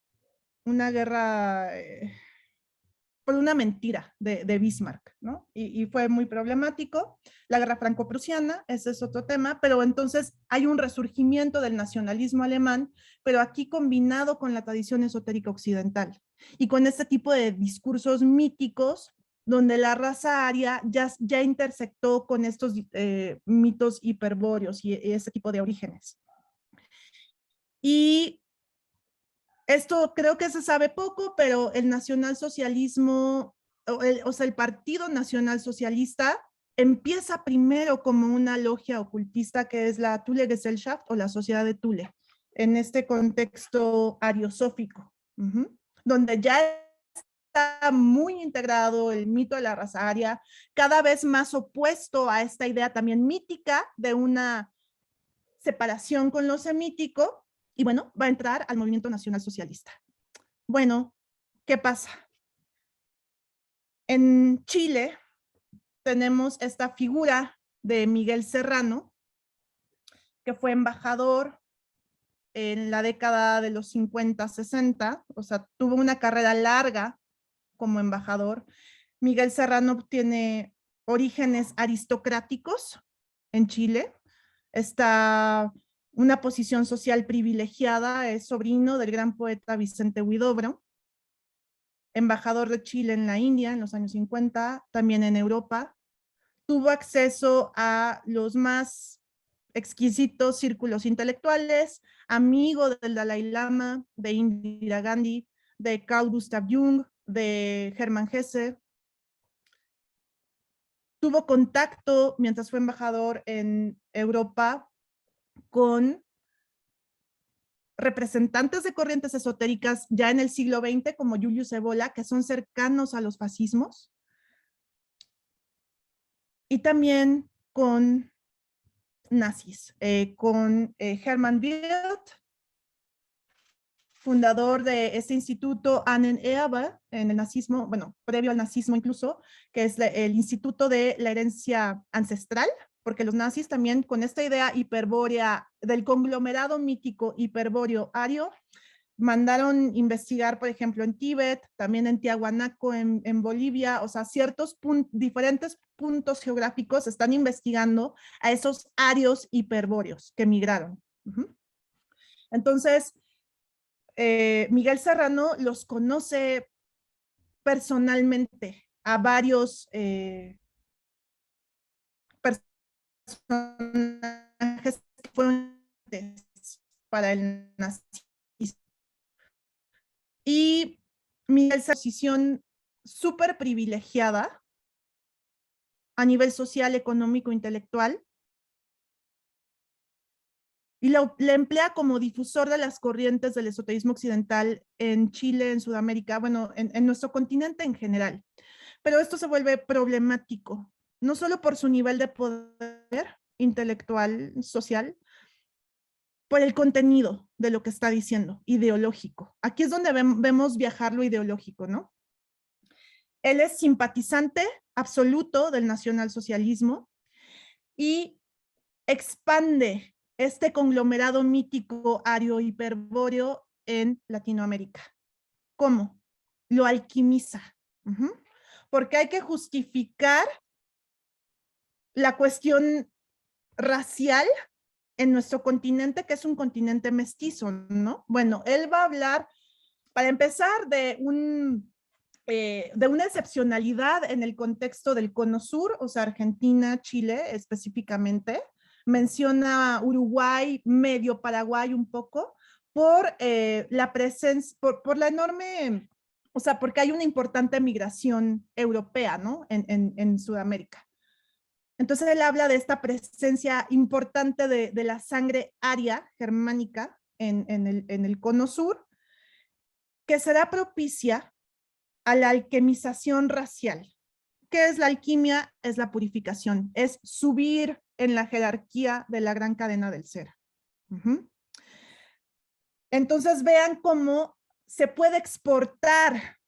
B: por una mentira de Bismarck, ¿no? Y fue muy problemático. La guerra franco-prusiana, ese es otro tema, pero entonces hay un resurgimiento del nacionalismo alemán, pero aquí combinado con la tradición esotérica occidental y con este tipo de discursos míticos donde la raza aria ya intersectó con estos mitos hiperbóreos y ese tipo de orígenes. Y esto creo que se sabe poco, pero el nacionalsocialismo, o sea, el Partido Nacional Socialista empieza primero como una logia ocultista que es la Thule Gesellschaft o la Sociedad de Thule, en este contexto ariosófico, donde ya está muy integrado el mito de la raza aria, cada vez más opuesto a esta idea también mítica de una separación con lo semítico, y bueno, va a entrar al movimiento nacional socialista. Bueno, ¿qué pasa? En Chile tenemos esta figura de Miguel Serrano, que fue embajador en la década de los 50, 60, o sea, tuvo una carrera larga como embajador. Miguel Serrano tiene orígenes aristocráticos en Chile, está una posición social privilegiada, es sobrino del gran poeta Vicente Huidobro, embajador de Chile en la India en los años 50, también en Europa. Tuvo acceso a los más exquisitos círculos intelectuales, amigo del Dalai Lama, de Indira Gandhi, de Carl Gustav Jung, de Hermann Hesse. Tuvo contacto mientras fue embajador en Europa con representantes de corrientes esotéricas ya en el siglo XX, como Julius Evola, que son cercanos a los fascismos, y también con nazis, con Hermann Wirth, fundador de este instituto Ahnenerbe, en el nazismo, bueno, previo al nazismo incluso, que es el Instituto de la Herencia Ancestral, porque los nazis también con esta idea hiperbórea del conglomerado mítico hiperbóreo ario, mandaron investigar, por ejemplo, en Tíbet, también en Tiahuanaco, en Bolivia, o sea, diferentes puntos geográficos están investigando a esos arios hiperbóreos que migraron. Entonces, Miguel Serrano los conoce personalmente a varios personajes que fueron para el nazismo. Y Miguel se posición súper privilegiada a nivel social, económico, intelectual, y la emplea como difusor de las corrientes del esoterismo occidental en Chile, en Sudamérica, bueno, en nuestro continente en general. Pero esto se vuelve problemático, no solo por su nivel de poder intelectual, social, por el contenido de lo que está diciendo, ideológico. Aquí es donde vemos viajar lo ideológico, ¿no? Él es simpatizante absoluto del nacionalsocialismo y expande este conglomerado mítico ario hiperbóreo en Latinoamérica. ¿Cómo? Lo alquimiza. Porque hay que justificar la cuestión racial en nuestro continente, que es un continente mestizo, ¿no? Bueno, él va a hablar, para empezar, de una excepcionalidad en el contexto del Cono Sur, o sea, Argentina, Chile específicamente. Menciona Uruguay, medio Paraguay un poco, por la presencia, por la enorme, o sea, porque hay una importante migración europea, ¿no? En Sudamérica. Entonces él habla de esta presencia importante de la sangre aria germánica en el Cono Sur, que será propicia a la alquimización racial. ¿Qué es la alquimia? Es la purificación, es subir en la jerarquía de la gran cadena del ser. Entonces vean cómo se puede exportar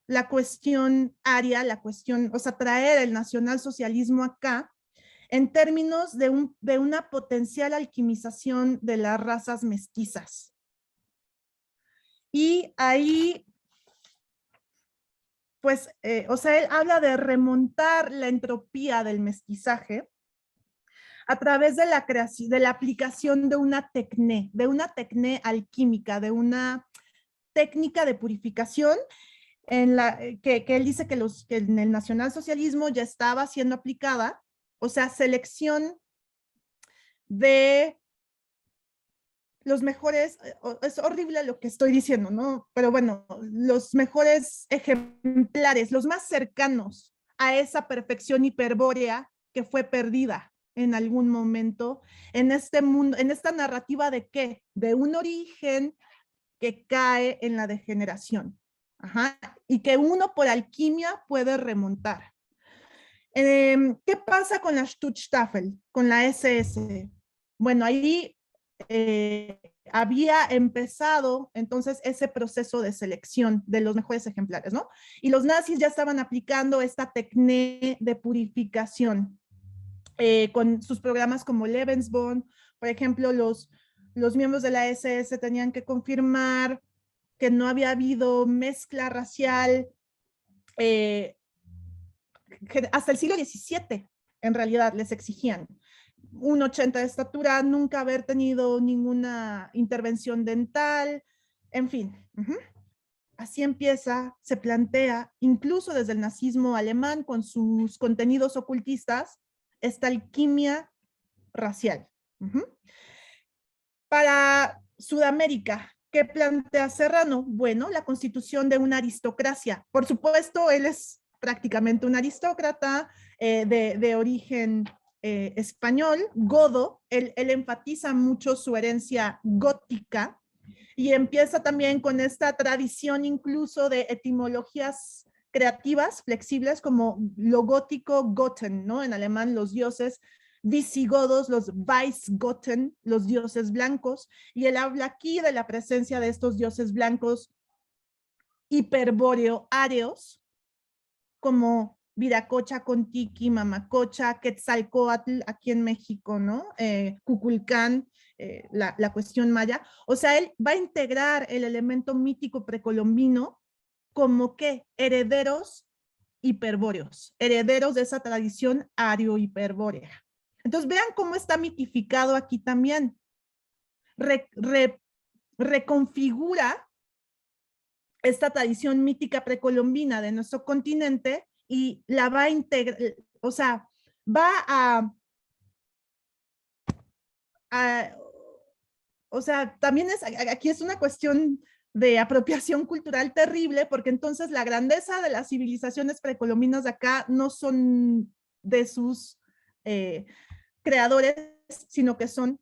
B: la cuestión aria, la cuestión, o sea, traer el nacionalsocialismo acá en términos de una potencial alquimización de las razas mestizas. Y ahí pues, o sea, él habla de remontar la entropía del mestizaje a través de la creación, de la aplicación de una tecné alquímica, de una técnica de purificación en la, que él dice que en el nacionalsocialismo ya estaba siendo aplicada, o sea, selección de los mejores, es horrible lo que estoy diciendo, ¿no? Pero bueno, los mejores ejemplares, los más cercanos a esa perfección hiperbórea que fue perdida en algún momento en este mundo, en esta narrativa de qué? De un origen que cae en la degeneración. Ajá, y que uno por alquimia puede remontar. ¿Qué pasa con la Stutzstaffel, con la SS? Bueno, ahí había empezado entonces ese proceso de selección de los mejores ejemplares, ¿no? Y los nazis ya estaban aplicando esta técnica de purificación con sus programas como Lebensborn. Por ejemplo, los miembros de la SS tenían que confirmar que no había habido mezcla racial hasta el siglo XVII, en realidad, les exigían 1,80 de estatura, nunca haber tenido ninguna intervención dental, en fin. Así empieza, se plantea, incluso desde el nazismo alemán, con sus contenidos ocultistas, esta alquimia racial. Para Sudamérica, ¿qué plantea Serrano? Bueno, la constitución de una aristocracia. Por supuesto, él es prácticamente un aristócrata de origen español, godo. Él enfatiza mucho su herencia gótica y empieza también con esta tradición incluso de etimologías creativas, flexibles, como lo gótico, Goten, ¿no? En alemán, los dioses visigodos, los Weissgoten, los dioses blancos, y él habla aquí de la presencia de estos dioses blancos hiperbóreo áreos, como Viracocha, Contiki, Mamacocha, Quetzalcóatl, aquí en México, ¿no? Cuculcán, la cuestión maya. O sea, él va a integrar el elemento mítico precolombino como que herederos hiperbóreos, herederos de esa tradición ario-hiperbórea. Entonces, vean cómo está mitificado aquí también. Reconfigura esta tradición mítica precolombina de nuestro continente y la va a integrar, o sea, va o sea, también aquí es una cuestión de apropiación cultural terrible, porque entonces la grandeza de las civilizaciones precolombinas de acá no son de sus creadores, sino que son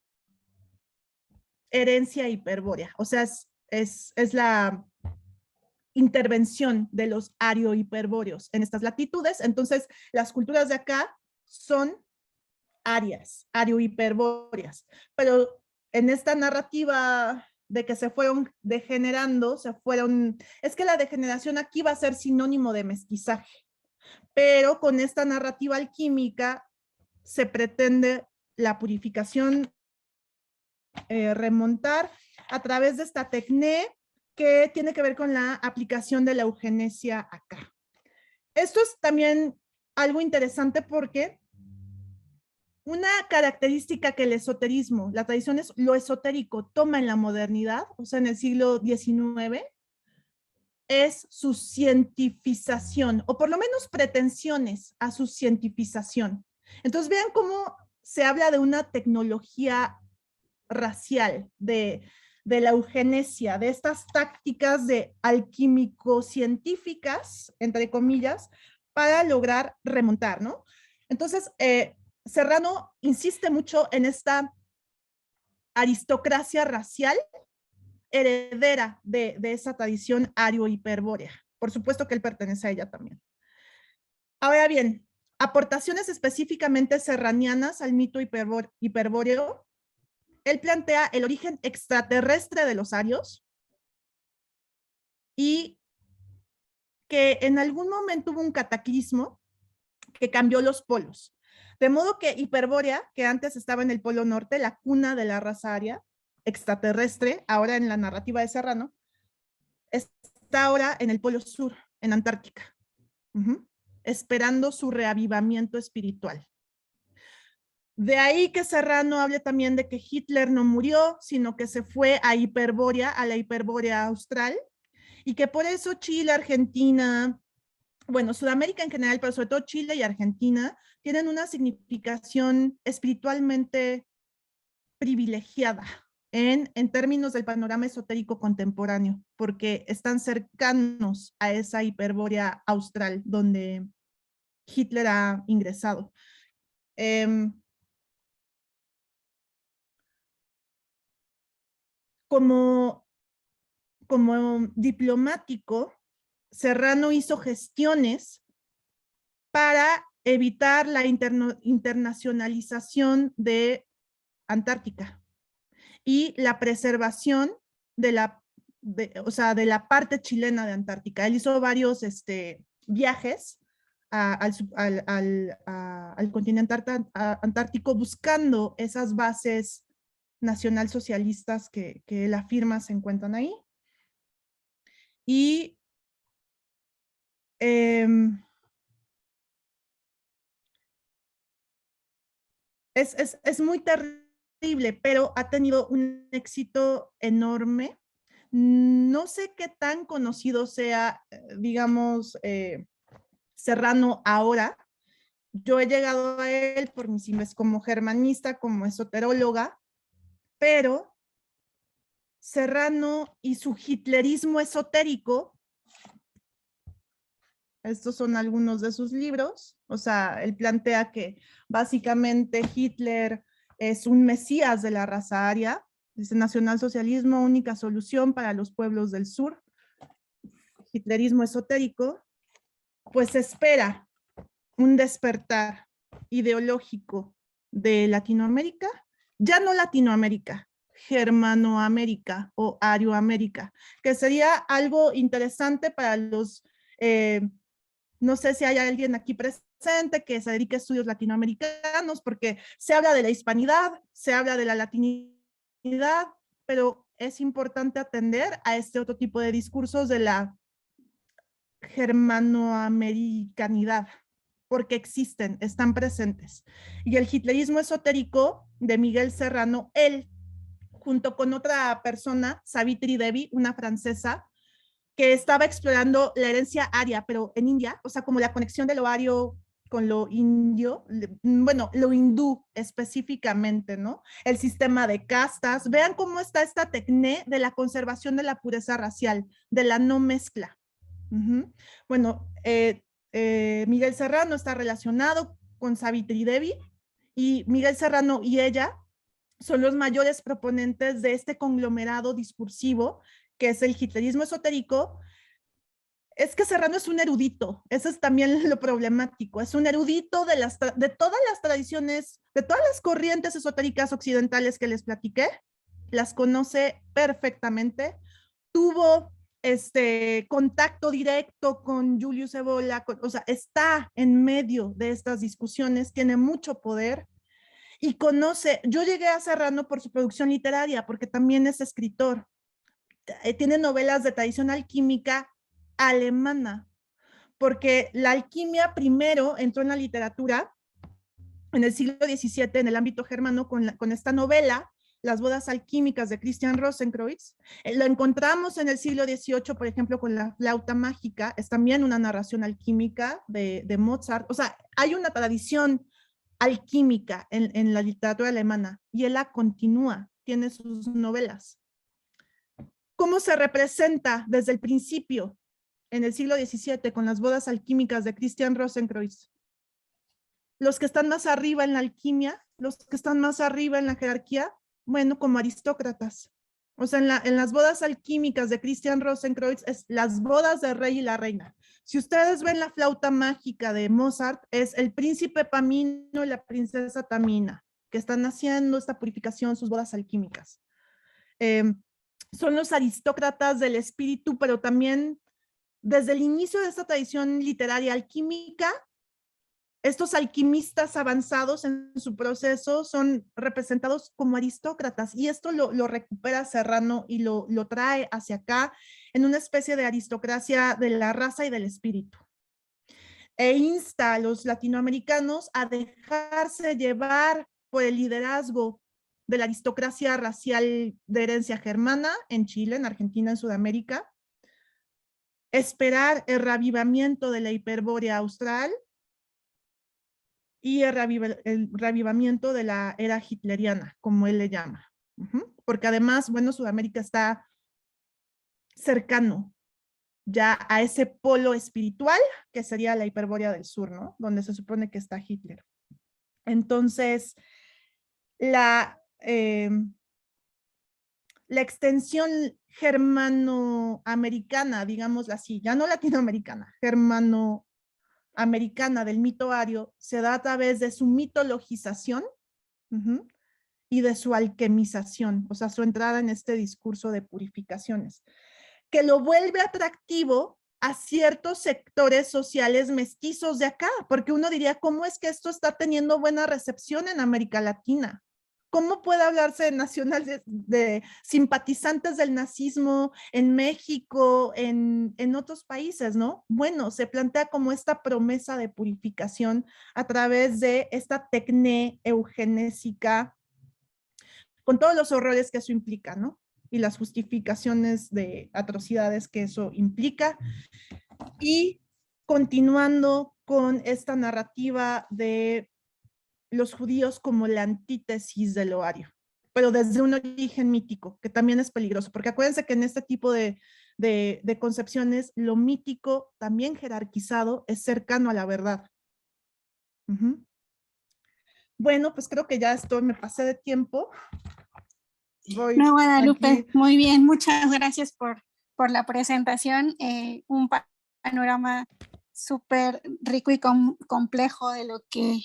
B: herencia hiperbórea. O sea, es la intervención de los ario-hiperbóreos en estas latitudes. Entonces, las culturas de acá son arias, ario-hiperbóreas. Pero en esta narrativa de que se fueron degenerando, es que la degeneración aquí va a ser sinónimo de mestizaje, pero con esta narrativa alquímica se pretende la purificación, remontar a través de esta técnica que tiene que ver con la aplicación de la eugenesia acá. Esto es también algo interesante porque una característica que el esoterismo, la tradición es lo esotérico, toma en la modernidad, o sea, en el siglo XIX, es su cientificación, o por lo menos pretensiones a su cientificación. Entonces vean cómo se habla de una tecnología racial, de la eugenesia, de estas tácticas de alquímico-científicas, entre comillas, para lograr remontar, ¿no? Entonces, Serrano insiste mucho en esta aristocracia racial heredera de esa tradición ario-hiperbórea. Por supuesto que él pertenece a ella también. Ahora bien, aportaciones específicamente serranianas al mito hiperbóreo. Él plantea el origen extraterrestre de los arios y que en algún momento hubo un cataclismo que cambió los polos. De modo que Hiperbórea, que antes estaba en el polo norte, la cuna de la raza aria extraterrestre, ahora en la narrativa de Serrano, está ahora en el polo sur, en Antártica. esperando su reavivamiento espiritual. De ahí que Serrano hable también de que Hitler no murió, sino que se fue a Hiperbórea, a la Hiperbórea austral, y que por eso Chile, Argentina, bueno, Sudamérica en general, pero sobre todo Chile y Argentina, tienen una significación espiritualmente privilegiada en términos del panorama esotérico contemporáneo, porque están cercanos a esa Hiperbórea austral donde Hitler ha ingresado. Como diplomático, Serrano hizo gestiones para evitar la internacionalización de Antártica y la preservación de la parte chilena de Antártica. Él hizo varios viajes al continente antártico buscando esas bases nacionalsocialistas que él afirma se encuentran ahí. Y es muy terrible, pero ha tenido un éxito enorme. No sé qué tan conocido sea, digamos, Serrano ahora. Yo he llegado a él por mis investigaciones como germanista, como esoteróloga, pero Serrano y su hitlerismo esotérico, estos son algunos de sus libros, o sea, él plantea que básicamente Hitler es un mesías de la raza aria, dice nacionalsocialismo, única solución para los pueblos del sur, hitlerismo esotérico, pues espera un despertar ideológico de Latinoamérica, ya no Latinoamérica, Germanoamérica o Arioamérica, que sería algo interesante para los, no sé si hay alguien aquí presente que se dedique a estudios latinoamericanos, porque se habla de la hispanidad, se habla de la latinidad, pero es importante atender a este otro tipo de discursos de la germanoamericanidad, porque existen, están presentes. Y el hitlerismo esotérico de Miguel Serrano, él, junto con otra persona, Savitri Devi, una francesa, que estaba explorando la herencia aria, pero en India, o sea, como la conexión de lo ario con lo indio, bueno, lo hindú específicamente, ¿no? El sistema de castas. Vean cómo está esta técnica de la conservación de la pureza racial, de la no mezcla. Bueno, Miguel Serrano está relacionado con Savitri Devi y Miguel Serrano y ella son los mayores proponentes de este conglomerado discursivo que es el hitlerismo esotérico. Es que Serrano es un erudito, eso es también lo problemático, es un erudito de todas las tradiciones, de todas las corrientes esotéricas occidentales que les platiqué, las conoce perfectamente, tuvo contacto directo con Julius Evola, o sea, está en medio de estas discusiones, tiene mucho poder y conoce, yo llegué a Serrano por su producción literaria, porque también es escritor, tiene novelas de tradición alquímica alemana, porque la alquimia primero entró en la literatura en el siglo XVII en el ámbito germano con esta novela, Las bodas alquímicas de Christian Rosenkreuz. Lo encontramos en el siglo XVIII, por ejemplo, con la flauta mágica, es también una narración alquímica de Mozart. O sea, hay una tradición alquímica en la literatura alemana y él la continúa, tiene sus novelas. ¿Cómo se representa desde el principio en el siglo XVII con las bodas alquímicas de Christian Rosenkreuz? Los que están más arriba en la alquimia, los que están más arriba en la jerarquía, bueno, como aristócratas. O sea, en las bodas alquímicas de Christian Rosenkreuz es las bodas del rey y la reina. Si ustedes ven la flauta mágica de Mozart, es el príncipe Pamino y la princesa Tamina, que están haciendo esta purificación, sus bodas alquímicas. Son los aristócratas del espíritu, pero también desde el inicio de esta tradición literaria alquímica, estos alquimistas avanzados en su proceso son representados como aristócratas y esto lo recupera Serrano y lo trae hacia acá en una especie de aristocracia de la raza y del espíritu. e insta a los latinoamericanos a dejarse llevar por el liderazgo de la aristocracia racial de herencia germana en Chile, en Argentina, en Sudamérica, esperar el reavivamiento de la hiperbórea austral y el reavivamiento de la era hitleriana, como él le llama. Porque además, bueno, Sudamérica está cercano ya a ese polo espiritual que sería la hiperbórea del sur, ¿no? Donde se supone que está Hitler. Entonces, la extensión germanoamericana, digámosla así, ya no latinoamericana, germanoamericana del mito ario, se da a través de su mitologización y de su alquimización, o sea, su entrada en este discurso de purificaciones, que lo vuelve atractivo a ciertos sectores sociales mestizos de acá, porque uno diría, ¿cómo es que esto está teniendo buena recepción en América Latina? ¿Cómo puede hablarse de de simpatizantes del nazismo en México, en otros países, ¿no? Bueno, se plantea como esta promesa de purificación a través de esta tecné eugenésica, con todos los horrores que eso implica, ¿no? Y las justificaciones de atrocidades que eso implica. Y continuando con esta narrativa de los judíos como la antítesis de lo ario, pero desde un origen mítico, que también es peligroso, porque acuérdense que en este tipo de concepciones, lo mítico, también jerarquizado, es cercano a la verdad. Bueno, pues creo que ya me pasé de tiempo.
C: No, Guadalupe, muy bien, muchas gracias por la presentación, un panorama súper rico y complejo de lo que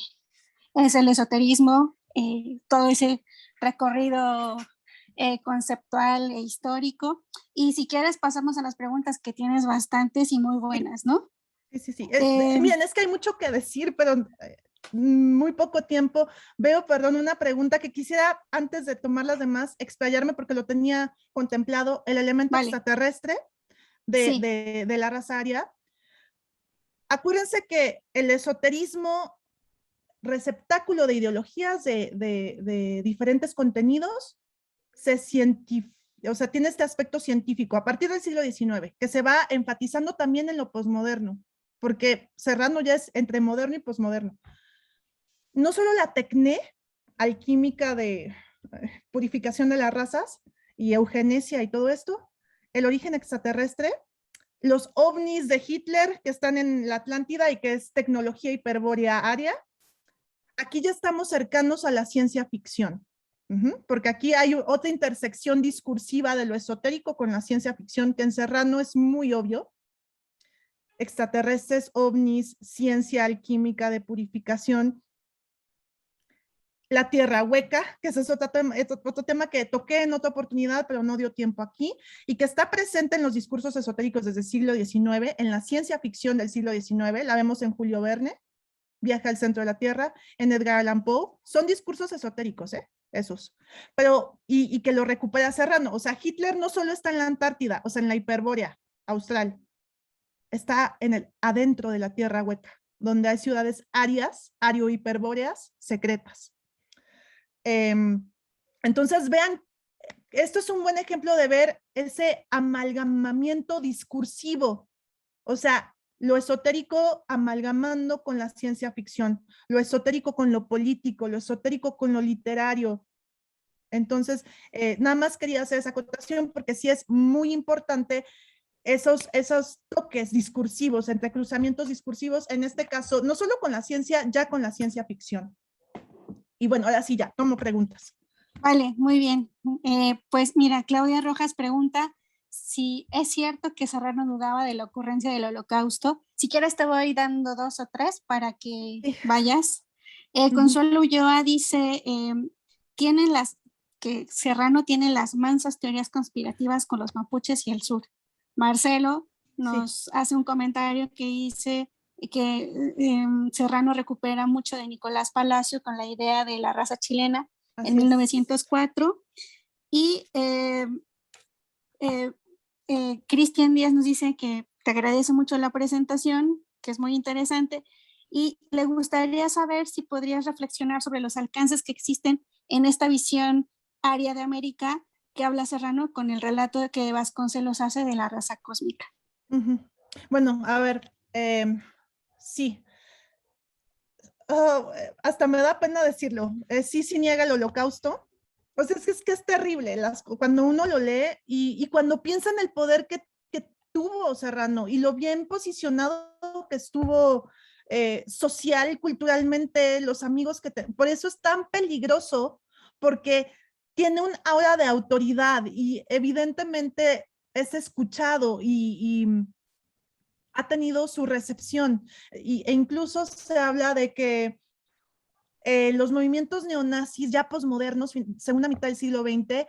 C: es el esoterismo, todo ese recorrido conceptual e histórico. Y si quieres pasamos a las preguntas, que tienes bastantes y muy buenas, ¿no?
B: Sí. Miren, es que hay mucho que decir, pero muy poco tiempo. Veo, perdón, una pregunta que quisiera, antes de tomar las demás, explayarme porque lo tenía contemplado, el elemento extraterrestre de la raza aria. Acuérdense que el esoterismo, receptáculo de ideologías de diferentes contenidos, o sea, tiene este aspecto científico a partir del siglo XIX, que se va enfatizando también en lo posmoderno, porque Serrano ya es entre moderno y posmoderno. No solo la tecné alquímica de purificación de las razas y eugenesia y todo esto, el origen extraterrestre, los ovnis de Hitler que están en la Atlántida y que es tecnología hiperbórea aria. Aquí ya estamos cercanos a la ciencia ficción, porque aquí hay otra intersección discursiva de lo esotérico con la ciencia ficción que en Serrano es muy obvio. Extraterrestres, ovnis, ciencia alquímica de purificación. La tierra hueca, que ese es otro tema que toqué en otra oportunidad, pero no dio tiempo aquí, y que está presente en los discursos esotéricos desde el siglo XIX, en la ciencia ficción del siglo XIX, la vemos en Julio Verne, Viaje al centro de la Tierra, en Edgar Allan Poe, son discursos esotéricos, esos, pero, y que lo recupera Serrano, o sea, Hitler no solo está en la Antártida, o sea, en la hiperbórea austral, está adentro de la tierra hueca, donde hay ciudades arias, ario-hiperbóreas secretas. Entonces, vean, esto es un buen ejemplo de ver ese amalgamamiento discursivo, o sea, lo esotérico amalgamando con la ciencia ficción, lo esotérico con lo político, lo esotérico con lo literario. Entonces, nada más quería hacer esa acotación porque sí es muy importante esos toques discursivos, entrecruzamientos discursivos, en este caso, no solo con la ciencia, ya con la ciencia ficción. Y bueno, ahora sí ya, tomo preguntas.
C: Vale, muy bien. Pues mira, Claudia Rojas pregunta si es cierto que Serrano dudaba de la ocurrencia del Holocausto. Si quieres te voy dando 2 o 3 para que vayas. Consuelo Ulloa dice que Serrano tiene las mansas teorías conspirativas con los mapuches y el sur. Marcelo nos hace un comentario que dice que Serrano recupera mucho de Nicolás Palacio con la idea de la raza chilena en 1904. Y Cristian Díaz nos dice que te agradece mucho la presentación que es muy interesante, y le gustaría saber si podrías reflexionar sobre los alcances que existen en esta visión aria de América que habla Serrano con el relato que Vasconcelos hace de la raza cósmica.
B: Bueno, a ver, sí. Hasta me da pena decirlo. Sí niega el holocausto. Pues es que es terrible cuando uno lo lee y cuando piensa en el poder que tuvo Serrano y lo bien posicionado que estuvo social y culturalmente, los amigos por eso es tan peligroso, porque tiene un aura de autoridad y evidentemente es escuchado y ha tenido su recepción. E incluso se habla de que los movimientos neonazis ya posmodernos, segunda mitad del siglo XX,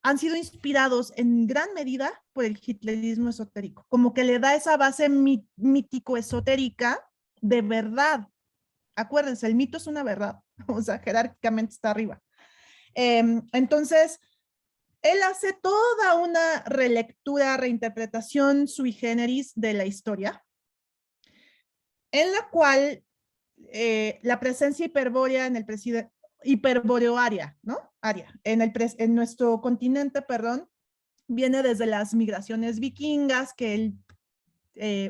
B: han sido inspirados en gran medida por el hitlerismo esotérico, como que le da esa base mítico-esotérica de verdad. Acuérdense, el mito es una verdad, o sea, jerárquicamente está arriba. Entonces, él hace toda una relectura, reinterpretación sui generis de la historia, en la cual la presencia hiperbórea en el hiperboreoaria, ¿no? Aria, en nuestro continente, perdón, viene desde las migraciones vikingas, que él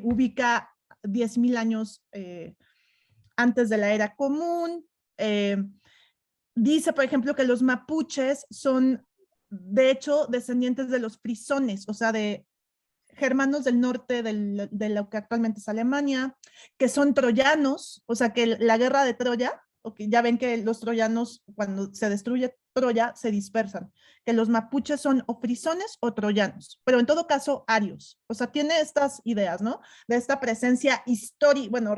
B: ubica 10,000 años antes de la era común. Dice, por ejemplo, que los mapuches son, de hecho, descendientes de los frisones, o sea, de germanos del norte de lo que actualmente es Alemania, que son troyanos, o sea, que la guerra de Troya, ya ven que los troyanos, cuando se destruye Troya, se dispersan, que los mapuches son o frisones o troyanos, pero en todo caso arios, o sea, tiene estas ideas, ¿no? De esta presencia histórica, bueno,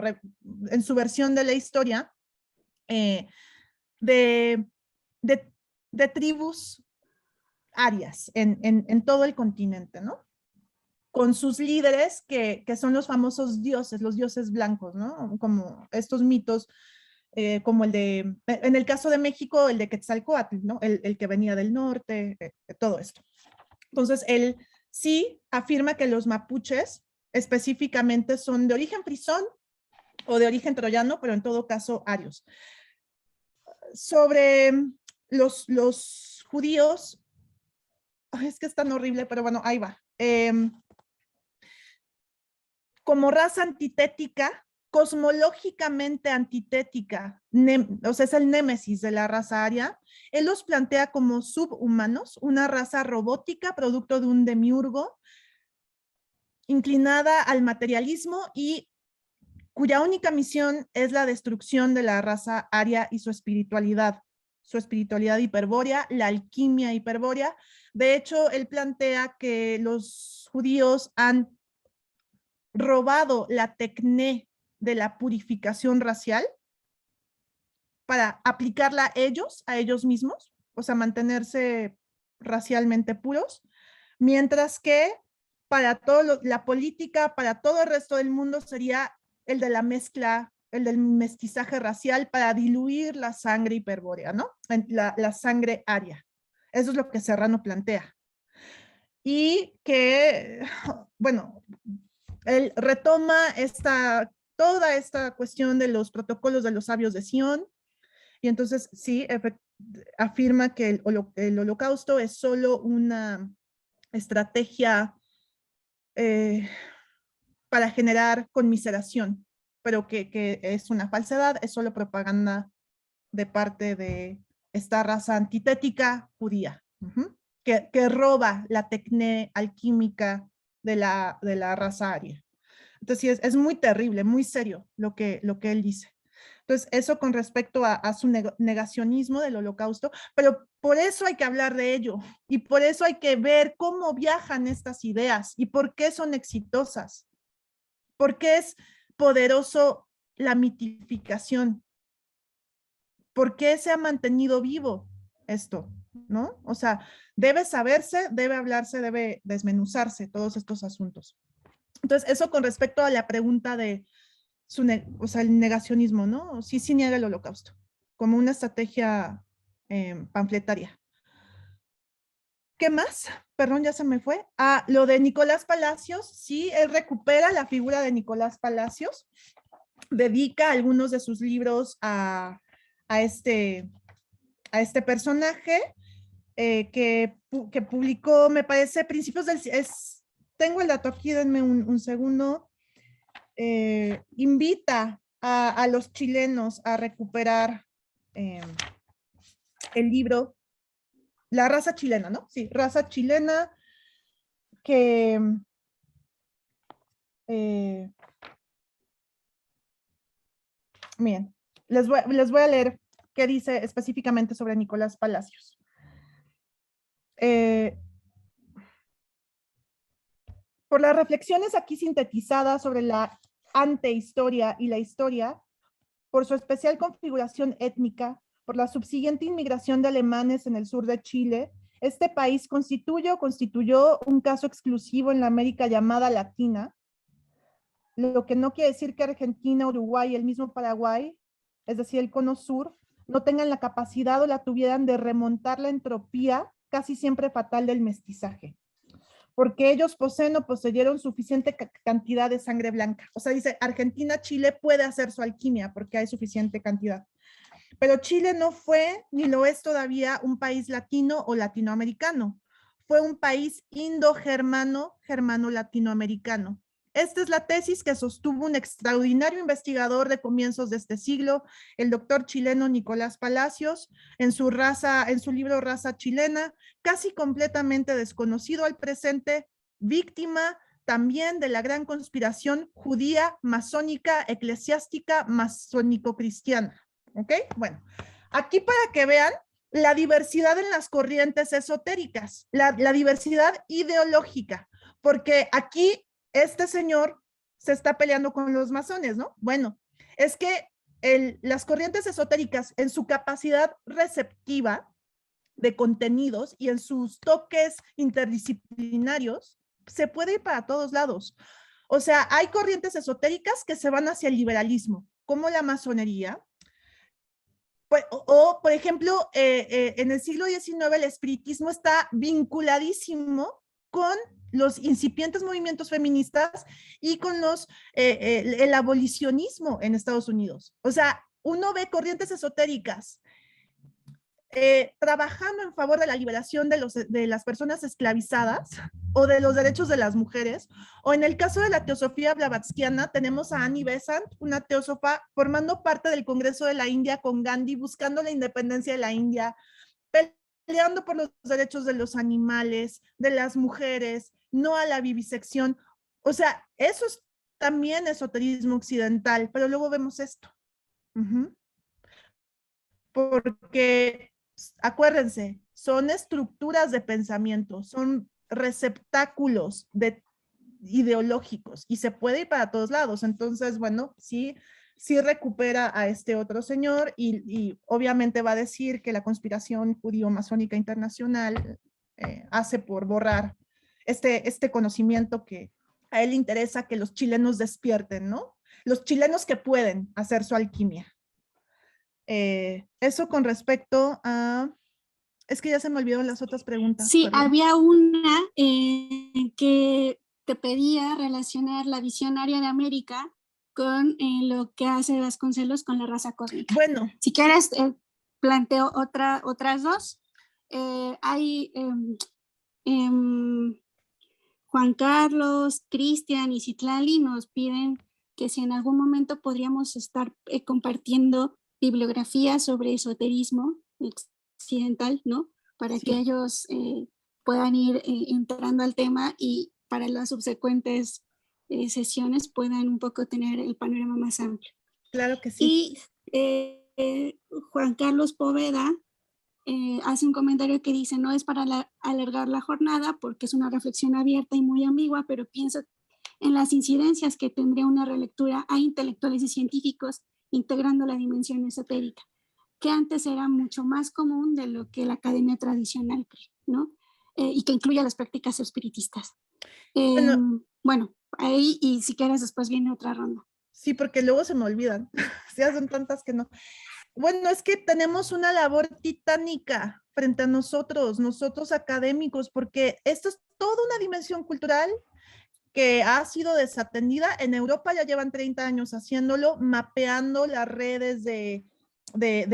B: en su versión de la historia, de tribus arias en todo el continente, ¿no? Con sus líderes que son los famosos dioses, los dioses blancos, ¿no? Como estos mitos, como en el caso de México, el de Quetzalcóatl, ¿no? El que venía del norte, todo esto. Entonces, él sí afirma que los mapuches específicamente son de origen frisón o de origen troyano, pero en todo caso arios. Sobre los judíos, es que es tan horrible, pero bueno, ahí va. Como raza antitética, cosmológicamente antitética, o sea, es el némesis de la raza aria, él los plantea como subhumanos, una raza robótica, producto de un demiurgo, inclinada al materialismo y cuya única misión es la destrucción de la raza aria y su espiritualidad hiperbórea, la alquimia hiperbórea. De hecho, él plantea que los judíos han robado la tecné de la purificación racial para aplicarla a ellos mismos, o sea, mantenerse racialmente puros, mientras que para la política, para todo el resto del mundo sería el de la mezcla, el del mestizaje racial para diluir la sangre hiperbórea, ¿no? La sangre aria. Eso es lo que Serrano plantea. Y que, bueno, él retoma toda esta cuestión de los protocolos de los sabios de Sion, y entonces sí, afirma que el holocausto es solo una estrategia para generar conmiseración, pero que es una falsedad, es solo propaganda de parte de esta raza antitética judía, que roba la tecné alquímica de la raza aria. Entonces, sí, es muy terrible, muy serio lo que él dice. Entonces, eso con respecto a su negacionismo del holocausto, pero por eso hay que hablar de ello y por eso hay que ver cómo viajan estas ideas y por qué son exitosas, por qué es poderoso la mitificación, por qué se ha mantenido vivo esto, ¿no? O sea, debe saberse, debe hablarse, debe desmenuzarse todos estos asuntos. Entonces, eso con respecto a la pregunta de o sea, el negacionismo, ¿no? Sí niega el holocausto, como una estrategia panfletaria. ¿Qué más? Perdón, ya se me fue. Ah, lo de Nicolás Palacios. Sí, él recupera la figura de Nicolás Palacios. Dedica algunos de sus libros a este personaje que publicó, me parece, principios del... tengo el dato aquí, denme un segundo. Invita a los chilenos a recuperar el libro La raza chilena, ¿no? Sí, raza chilena que... miren, les voy a leer qué dice específicamente sobre Nicolás Palacios. Por las reflexiones aquí sintetizadas sobre la antehistoria y la historia, por su especial configuración étnica, por la subsiguiente inmigración de alemanes en el sur de Chile, este país constituyó un caso exclusivo en la América llamada Latina, lo que no quiere decir que Argentina, Uruguay y el mismo Paraguay, es decir, el cono sur, no tengan la capacidad o la tuvieran de remontar la entropía casi siempre fatal del mestizaje, porque ellos poseen o poseyeron suficiente cantidad de sangre blanca. O sea, dice, Argentina, Chile puede hacer su alquimia porque hay suficiente cantidad. Pero Chile no fue, ni lo es todavía, un país latino o latinoamericano. Fue un país indo-germano, germano-latinoamericano. Esta es la tesis que sostuvo un extraordinario investigador de comienzos de este siglo, el doctor chileno Nicolás Palacios, en su libro Raza Chilena, casi completamente desconocido al presente, víctima también de la gran conspiración judía, masónica, eclesiástica, masónico-cristiana. ¿Ok? Bueno, aquí para que vean la diversidad en las corrientes esotéricas, la diversidad ideológica, porque aquí este señor se está peleando con los masones, ¿no? Bueno, es que las corrientes esotéricas en su capacidad receptiva de contenidos y en sus toques interdisciplinarios, se puede ir para todos lados. O sea, hay corrientes esotéricas que se van hacia el liberalismo, como la masonería, por ejemplo, en el siglo XIX el espiritismo está vinculadísimo con los incipientes movimientos feministas y con el abolicionismo en Estados Unidos. O sea, uno ve corrientes esotéricas trabajando en favor de la liberación de las personas esclavizadas o de los derechos de las mujeres, o en el caso de la teosofía blavatskiana tenemos a Annie Besant, una teósofa formando parte del Congreso de la India con Gandhi, buscando la independencia de la India, peleando por los derechos de los animales, de las mujeres, no a la vivisección. O sea, eso es también esoterismo occidental, pero luego vemos esto. Porque acuérdense, son estructuras de pensamiento, son receptáculos ideológicos y se puede ir para todos lados. Entonces, bueno, sí recupera a este otro señor y obviamente va a decir que la conspiración judío-masónica internacional hace por borrar este conocimiento que a él le interesa que los chilenos despierten, ¿no? Los chilenos que pueden hacer su alquimia. Eso con respecto a... Es que ya se me olvidaron las otras preguntas.
C: Sí,
B: perdón.
C: Había una que te pedía relacionar la visionaria de América con lo que hace Vasconcelos con la raza cósmica.
B: Bueno.
C: Si quieres, planteo otras dos. Hay Juan Carlos, Cristian y Citlali nos piden que si en algún momento podríamos estar compartiendo bibliografía sobre esoterismo occidental, ¿no? Para que ellos puedan ir entrando al tema y para las subsecuentes sesiones puedan un poco tener el panorama más amplio.
B: Claro que sí.
C: Y Juan Carlos Poveda hace un comentario que dice, no es para alargar la jornada porque es una reflexión abierta y muy ambigua, pero pienso en las incidencias que tendría una relectura a intelectuales y científicos integrando la dimensión esotérica, que antes era mucho más común de lo que la academia tradicional cree, ¿no? Y que incluye las prácticas espiritistas. Bueno, ahí, y si quieres después viene otra ronda.
B: Sí, porque luego se me olvidan. Ya son tantas que no. bueno, es que tenemos una labor titánica frente a nosotros académicos, porque esto es toda una dimensión cultural que ha sido desatendida. En Europa ya llevan 30 años haciéndolo, mapeando las redes de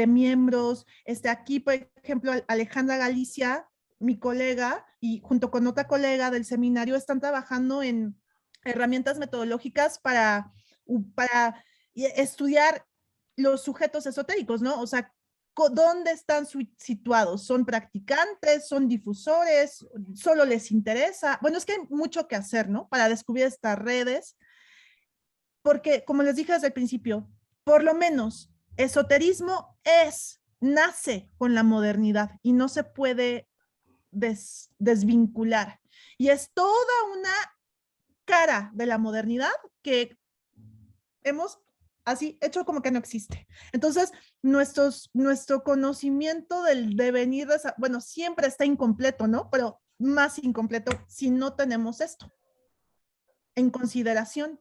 B: miembros. Aquí, por ejemplo, Alejandra Galicia, mi colega, y junto con otra colega del seminario, están trabajando en herramientas metodológicas para estudiar los sujetos esotéricos, ¿no? O sea, ¿dónde están situados? ¿Son practicantes? ¿Son difusores? ¿Solo les interesa? Bueno, es que hay mucho que hacer, ¿no? Para descubrir estas redes, porque, como les dije desde el principio, por lo menos esoterismo nace con la modernidad y no se puede desvincular. Y es toda una cara de la modernidad que hemos así hecho como que no existe. Entonces, nuestro conocimiento del devenir, bueno, siempre está incompleto, ¿no? Pero más incompleto si no tenemos esto en consideración.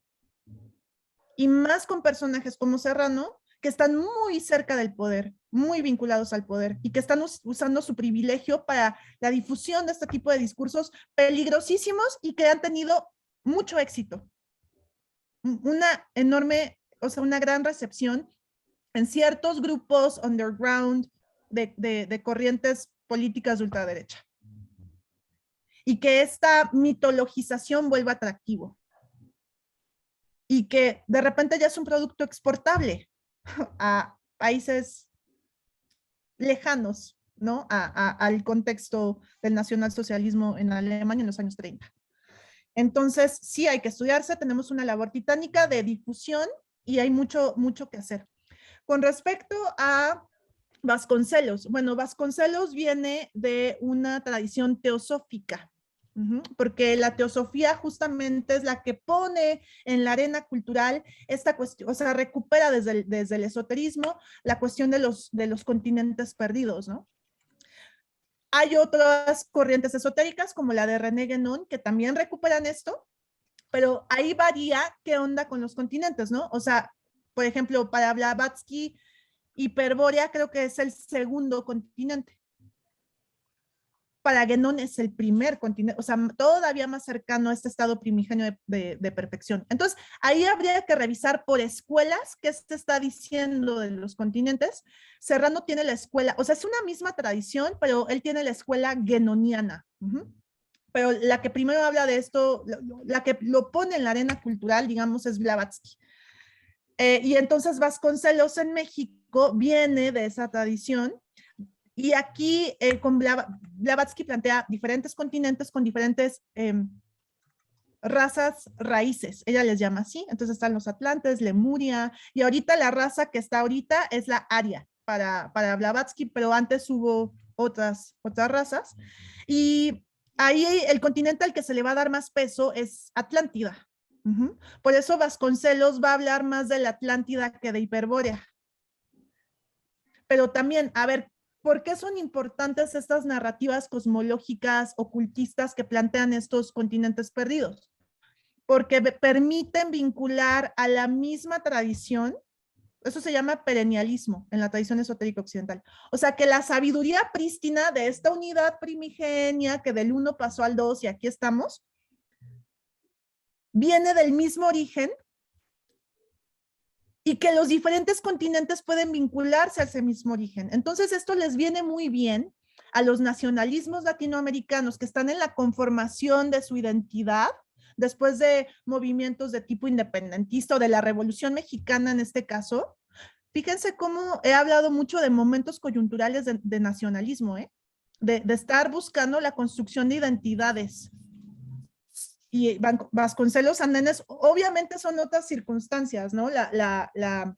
B: Y más con personajes como Serrano, que están muy cerca del poder, muy vinculados al poder, y que están usando su privilegio para la difusión de este tipo de discursos peligrosísimos y que han tenido mucho éxito. Una enorme, o sea, una gran recepción en ciertos grupos underground de corrientes políticas de ultraderecha. Y que esta mitologización vuelva atractivo. Y que de repente ya es un producto exportable a países lejanos, ¿no? Al contexto del nacionalsocialismo en Alemania en los años 30. Entonces, sí hay que estudiarse, tenemos una labor titánica de difusión y hay mucho que hacer. Con respecto a Vasconcelos, bueno, Vasconcelos viene de una tradición teosófica, porque la teosofía justamente es la que pone en la arena cultural esta cuestión, o sea, recupera desde el esoterismo la cuestión de los continentes perdidos, ¿no? Hay otras corrientes esotéricas como la de René Guénon que también recuperan esto, pero ahí varía qué onda con los continentes, ¿no? O sea, por ejemplo, para Blavatsky, Hiperbórea creo que es el segundo continente. Para Guénon es el primer continente, o sea, todavía más cercano a este estado primigenio de perfección. Entonces, ahí habría que revisar por escuelas qué se está diciendo de los continentes. Serrano tiene la escuela, o sea, es una misma tradición, pero él tiene la escuela guénoniana. Pero la que primero habla de esto, la que lo pone en la arena cultural, digamos, es Blavatsky. Y entonces Vasconcelos en México viene de esa tradición. Y aquí con Blavatsky plantea diferentes continentes con diferentes razas raíces. Ella les llama así. Entonces están los atlantes, Lemuria, y ahorita la raza que está ahorita es la aria para Blavatsky, pero antes hubo otras razas. Y ahí el continente al que se le va a dar más peso es Atlántida. Por eso Vasconcelos va a hablar más de la Atlántida que de Hiperbórea. Pero también, a ver, ¿por qué son importantes estas narrativas cosmológicas, ocultistas que plantean estos continentes perdidos? Porque permiten vincular a la misma tradición, eso se llama perennialismo en la tradición esotérica occidental. O sea, que la sabiduría prístina de esta unidad primigenia que del 1 pasó al 2 y aquí estamos, viene del mismo origen y que los diferentes continentes pueden vincularse a ese mismo origen. Entonces, esto les viene muy bien a los nacionalismos latinoamericanos que están en la conformación de su identidad, después de movimientos de tipo independentista o de la Revolución Mexicana en este caso. Fíjense cómo he hablado mucho de momentos coyunturales de nacionalismo, de estar buscando la construcción de identidades. Y Vasconcelos Andenes, obviamente son otras circunstancias, ¿no? La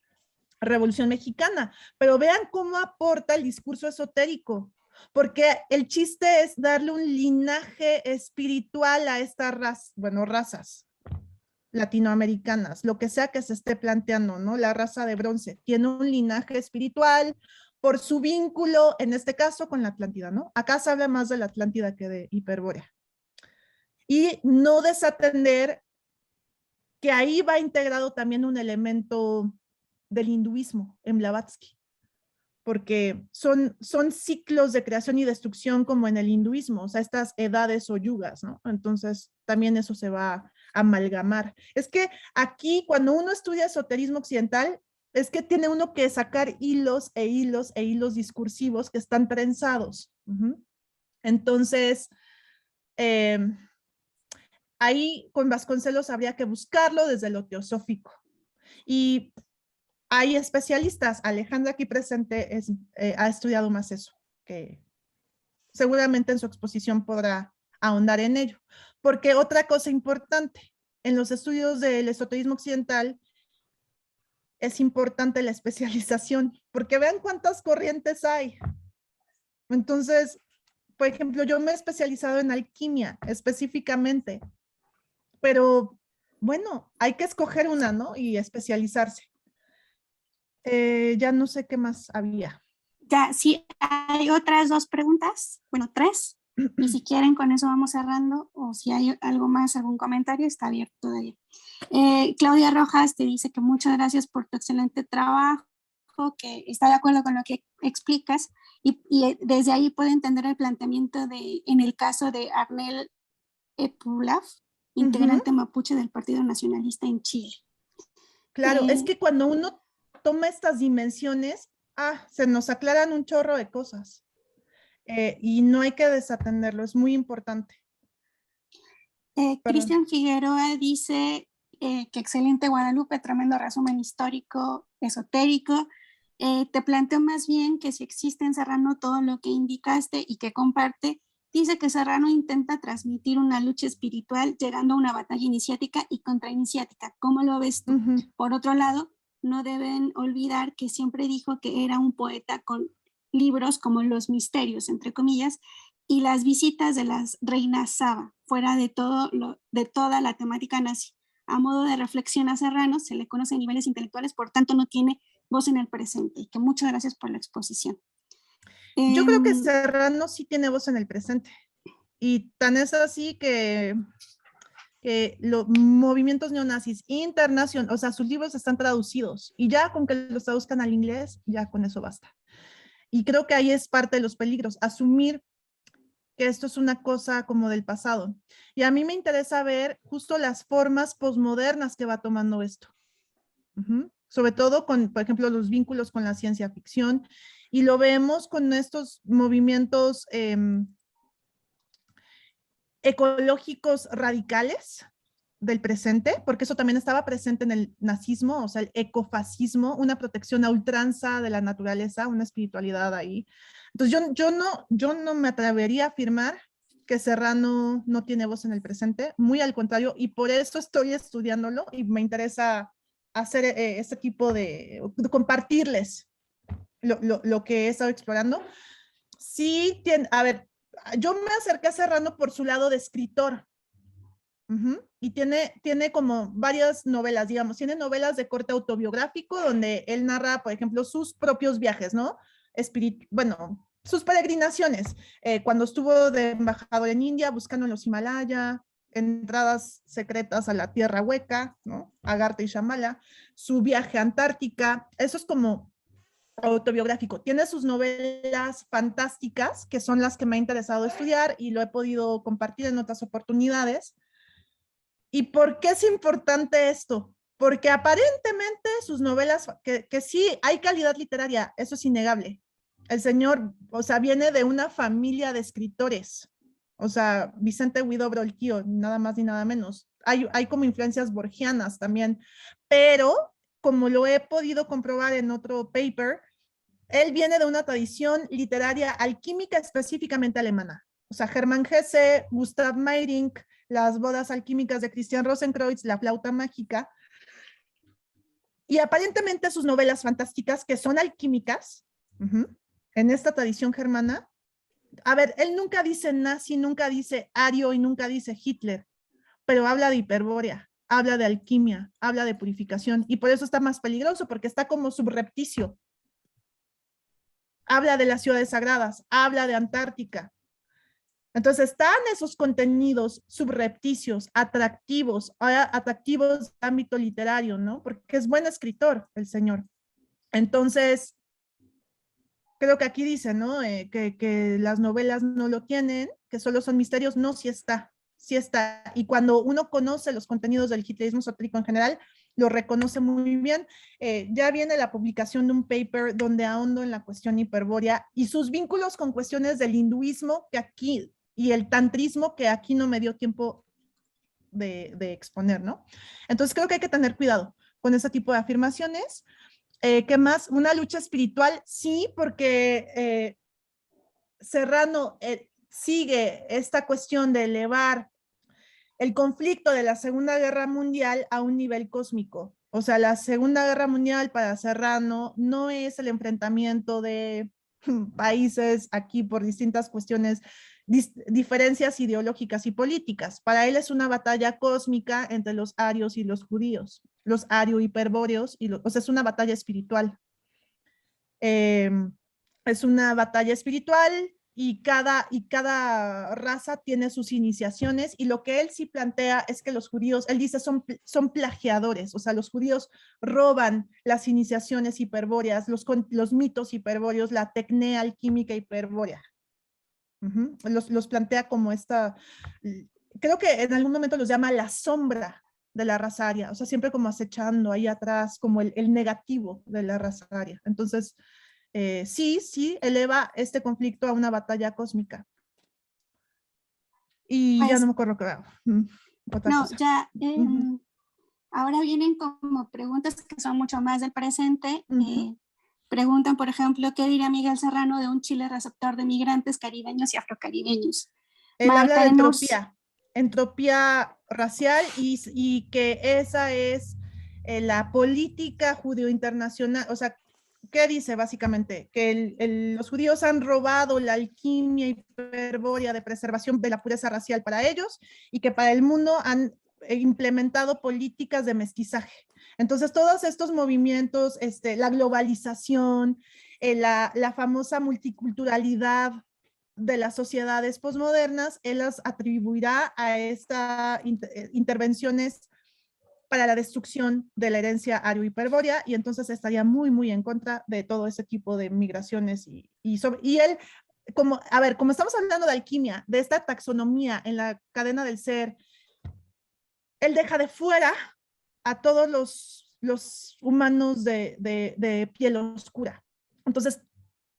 B: Revolución Mexicana, pero vean cómo aporta el discurso esotérico, porque el chiste es darle un linaje espiritual a estas razas latinoamericanas, lo que sea que se esté planteando, ¿no? La raza de bronce tiene un linaje espiritual por su vínculo, en este caso, con la Atlántida, ¿no? Acá se habla más de la Atlántida que de Hiperbórea. Y no desatender que ahí va integrado también un elemento del hinduismo en Blavatsky. porque son ciclos de creación y destrucción como en el hinduismo, o sea, estas edades o yugas, ¿no? Entonces, también eso se va a amalgamar. Es que aquí, cuando uno estudia esoterismo occidental, es que tiene uno que sacar hilos e hilos e hilos discursivos que están trenzados. Entonces, ahí con Vasconcelos habría que buscarlo desde lo teosófico. Y hay especialistas, Alejandra aquí presente ha estudiado más eso, que seguramente en su exposición podrá ahondar en ello. Porque otra cosa importante, en los estudios del esoterismo occidental es importante la especialización, porque vean cuántas corrientes hay. Entonces, por ejemplo, yo me he especializado en alquimia específicamente, pero bueno, hay que escoger una, ¿no? Y especializarse. Ya no sé qué más había.
C: Ya, sí, hay otras 2 preguntas, bueno, 3, y si quieren con eso vamos cerrando, o si hay algo más, algún comentario, está abierto todavía. Claudia Rojas te dice que muchas gracias por tu excelente trabajo, que está de acuerdo con lo que explicas, y desde ahí puede entender el planteamiento en el caso de Arnel Epulaf, integrante mapuche del Partido Nacionalista en Chile.
B: Claro, es que cuando uno toma estas dimensiones, se nos aclaran un chorro de cosas y no hay que desatenderlo, es muy importante.
C: Cristian Figueroa dice que excelente Guadalupe, tremendo resumen histórico, esotérico. Te planteo más bien que si existe en Serrano todo lo que indicaste y que comparte, dice que Serrano intenta transmitir una lucha espiritual llegando a una batalla iniciática y contrainiciática. ¿Cómo lo ves tú? Por otro lado, no deben olvidar que siempre dijo que era un poeta con libros como Los Misterios, entre comillas, y las visitas de las reinas Saba, fuera de toda la temática nazi. A modo de reflexión a Serrano, se le conoce a niveles intelectuales, por tanto no tiene voz en el presente. Y que muchas gracias por la exposición.
B: Yo creo que Serrano sí tiene voz en el presente. Y tan es así que los movimientos neonazis internacionales, o sea, sus libros están traducidos. Y ya con que los traduzcan al inglés, ya con eso basta. Y creo que ahí es parte de los peligros, asumir que esto es una cosa como del pasado. Y a mí me interesa ver justo las formas posmodernas que va tomando esto. Sobre todo con, por ejemplo, los vínculos con la ciencia ficción. Y lo vemos con estos movimientos ecológicos radicales del presente, porque eso también estaba presente en el nazismo, o sea, el ecofascismo, una protección a ultranza de la naturaleza, una espiritualidad ahí. Entonces yo no me atrevería a afirmar que Serrano no tiene voz en el presente, muy al contrario, y por eso estoy estudiándolo y me interesa hacer este tipo de compartirles lo que he estado explorando. Sí, a ver, yo me acerqué a Serrano por su lado de escritor. Y tiene como varias novelas, digamos, tiene novelas de corte autobiográfico donde él narra, por ejemplo, sus propios viajes, ¿no? Bueno, sus peregrinaciones, cuando estuvo de embajador en India buscando en los Himalaya, entradas secretas a la Tierra Hueca, ¿no? Agartha y Shambhala, su viaje a Antártica, eso es como autobiográfico. Tiene sus novelas fantásticas, que son las que me ha interesado estudiar y lo he podido compartir en otras oportunidades. ¿Y por qué es importante esto? Porque aparentemente sus novelas, que sí hay calidad literaria, eso es innegable. El señor, o sea, viene de una familia de escritores. O sea, Vicente Huidobro el tío, nada más ni nada menos. Hay como influencias borgianas también, pero como lo he podido comprobar en otro paper, él viene de una tradición literaria alquímica específicamente alemana. O sea, Hermann Hesse, Gustav Meyrink, Las bodas alquímicas de Christian Rosenkreuz, La flauta mágica. Y aparentemente sus novelas fantásticas, que son alquímicas, en esta tradición germana, a ver, él nunca dice nazi, nunca dice ario y nunca dice Hitler, pero habla de hiperbórea, habla de alquimia, habla de purificación, y por eso está más peligroso, porque está como subrepticio. Habla de las ciudades sagradas, habla de Antártica. Entonces están esos contenidos subrepticios, atractivos de ámbito literario, ¿no? Porque es buen escritor el señor. Entonces, creo que aquí dice, ¿no? Que las novelas no lo tienen, que solo son misterios. No, sí está, sí está. Y cuando uno conoce los contenidos del hitlerismo esotérico en general, lo reconoce muy bien. Ya viene la publicación de un paper donde ahondo en la cuestión hiperbórea y sus vínculos con cuestiones del hinduismo que aquí, y el tantrismo que aquí no me dio tiempo de exponer, ¿no? Entonces creo que hay que tener cuidado con ese tipo de afirmaciones. ¿Qué más? Una lucha espiritual, sí, porque Serrano sigue esta cuestión de elevar el conflicto de la Segunda Guerra Mundial a un nivel cósmico. O sea, la Segunda Guerra Mundial para Serrano no es el enfrentamiento de países aquí por distintas cuestiones, diferencias ideológicas y políticas. Para él es una batalla cósmica entre los arios y los judíos, los ario-hiperbóreos, o sea, es una batalla espiritual. Es una batalla espiritual y cada raza tiene sus iniciaciones, y lo que él sí plantea es que los judíos, él dice, son plagiadores, o sea, los judíos roban las iniciaciones hiperbóreas, los mitos hiperbóreos, la tecné alquímica hiperbórea. Los plantea como creo que en algún momento los llama la sombra de la raza aria, o sea, siempre como acechando ahí atrás, como el negativo de la raza aria. Entonces, sí, eleva este conflicto a una batalla cósmica. Y
C: Pues,
B: ya no me acuerdo qué otra
C: no,
B: cosa.
C: ya, ahora vienen como preguntas que son mucho más del presente. Preguntan, por ejemplo, ¿qué diría Miguel Serrano de un Chile receptor de migrantes caribeños y afrocaribeños?
B: Él habla de entropía racial, y que esa es la política judío-internacional. O sea, ¿qué dice básicamente? Que los judíos han robado la alquimia hiperbórea de preservación de la pureza racial para ellos, y que para el mundo han implementado políticas de mestizaje. Entonces, todos estos movimientos, la globalización, la famosa multiculturalidad de las sociedades posmodernas, él las atribuirá a estas intervenciones para la destrucción de la herencia ario-hiperbórea, y entonces estaría muy, muy en contra de todo ese tipo de migraciones. Y él, como estamos hablando de alquimia, de esta taxonomía en la cadena del ser, él deja de fuera a todos los humanos de piel oscura. Entonces,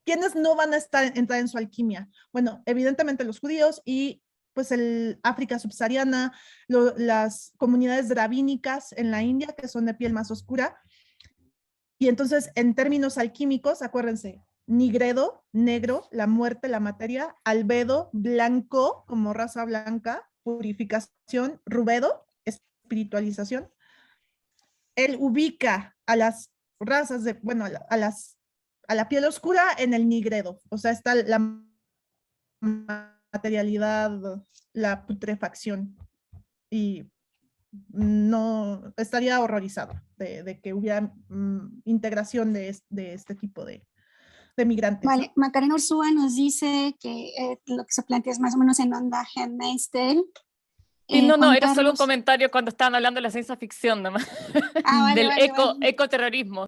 B: ¿quiénes no van a entrar en su alquimia? Bueno, evidentemente los judíos y pues el África subsahariana, las comunidades dravínicas en la India, que son de piel más oscura. Y entonces, en términos alquímicos, acuérdense, nigredo, negro, la muerte, la materia; albedo, blanco, como raza blanca, purificación; rubedo, espiritualización. Él ubica a las razas a la piel oscura en el nigredo, o sea, está la materialidad, la putrefacción, y no estaría horrorizado de que hubiera integración de este tipo de migrantes.
C: Vale,
B: ¿no?
C: Macarena Ursúa nos dice que lo que se plantea es más o menos en onda Handmaid's Tale.
D: Sí, no, era solo un comentario cuando estaban hablando de la ciencia ficción, nomás. Del
C: vale.
D: ecoterrorismo.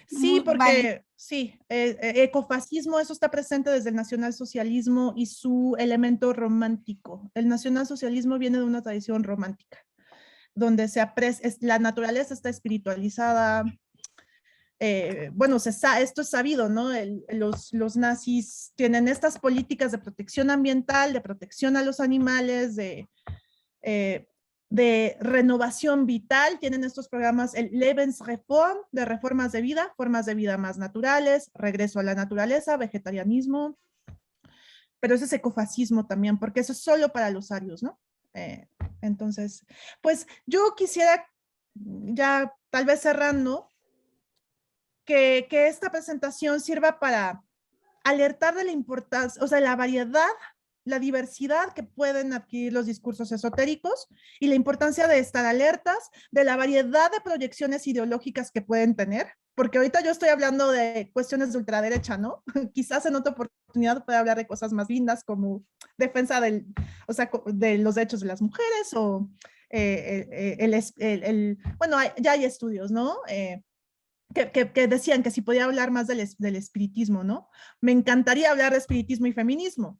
B: Sí, porque sí, ecofascismo, eso está presente desde el nacionalsocialismo y su elemento romántico. El nacionalsocialismo viene de una tradición romántica, donde la naturaleza está espiritualizada. Bueno, esto es sabido, ¿no? Los nazis tienen estas políticas de protección ambiental, de protección a los animales, de renovación vital. Tienen estos programas, el Lebensreform, de reformas de vida, formas de vida más naturales, regreso a la naturaleza, vegetarianismo, pero ese es ecofascismo también, porque eso es solo para los arios, ¿no? Entonces, pues yo quisiera, ya tal vez cerrando, que esta presentación sirva para alertar de la importancia, o sea, la variedad, la diversidad que pueden adquirir los discursos esotéricos, y la importancia de estar alertas de la variedad de proyecciones ideológicas que pueden tener, porque ahorita yo estoy hablando de cuestiones de ultraderecha, ¿no? Quizás en otra oportunidad pueda hablar de cosas más lindas como defensa de los derechos de las mujeres, o bueno, ya hay estudios, ¿no? que decían que si podía hablar más del espiritismo, ¿no? Me encantaría hablar de espiritismo y feminismo,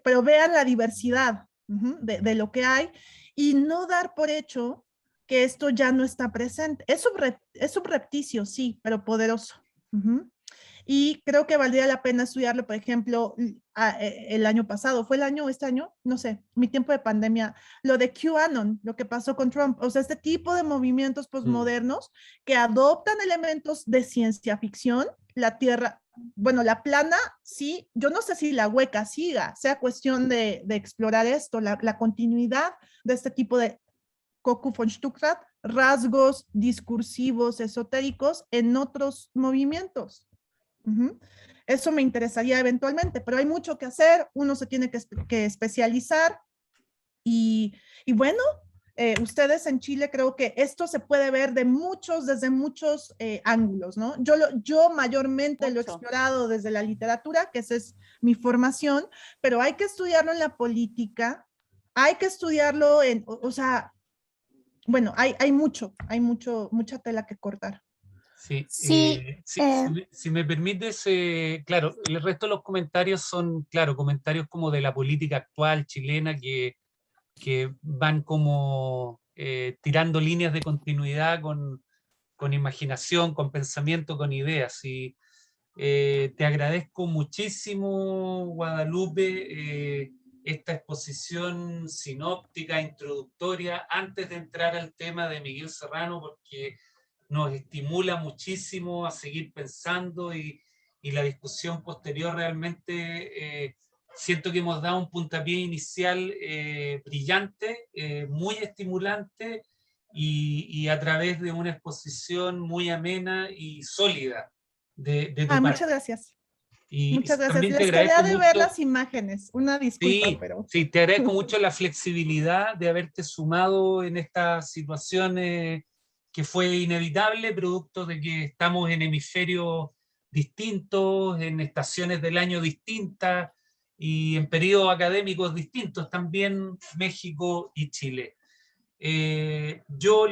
B: pero vean la diversidad de lo que hay y no dar por hecho que esto ya no está presente. Es subrepticio, sí, pero poderoso. Y creo que valdría la pena estudiarlo, por ejemplo, el año pasado, ¿fue el año o este año? No sé, mi tiempo de pandemia, lo de QAnon, lo que pasó con Trump, o sea, este tipo de movimientos postmodernos que adoptan elementos de ciencia ficción, la Tierra, bueno, la plana, sí, yo no sé si la hueca siga, sea cuestión de explorar esto, la continuidad de este tipo de Coco von Stuckrad, rasgos discursivos esotéricos en otros movimientos. Eso me interesaría eventualmente, pero hay mucho que hacer, uno se tiene que especializar y bueno, ustedes en Chile creo que esto se puede ver desde muchos ángulos, ¿no? Yo mayormente lo he explorado desde la literatura, que esa es mi formación, pero hay que estudiarlo en la política, hay que estudiarlo o sea, bueno, hay mucha tela que cortar.
A: Sí,
C: Sí,
A: si me permites, claro, el resto de los comentarios son, claro, comentarios como de la política actual chilena que van como tirando líneas de continuidad con imaginación, con pensamiento, con ideas. Y te agradezco muchísimo, Guadalupe, esta exposición sinóptica, introductoria, antes de entrar al tema de Miguel Serrano, porque nos estimula muchísimo a seguir pensando y la discusión posterior realmente siento que hemos dado un puntapié inicial brillante, muy estimulante y a través de una exposición muy amena y sólida de tu parte.
B: Muchas gracias.
A: Y
B: muchas gracias.
A: también te
B: Les quedé
A: agradezco
B: de ver
A: mucho,
B: las imágenes. Una disculpa,
A: sí,
B: pero...
A: sí, te agradezco mucho la flexibilidad de haberte sumado en esta situación que fue inevitable, producto de que estamos en hemisferios distintos, en estaciones del año distintas y en periodos académicos distintos, también México y Chile. Yo,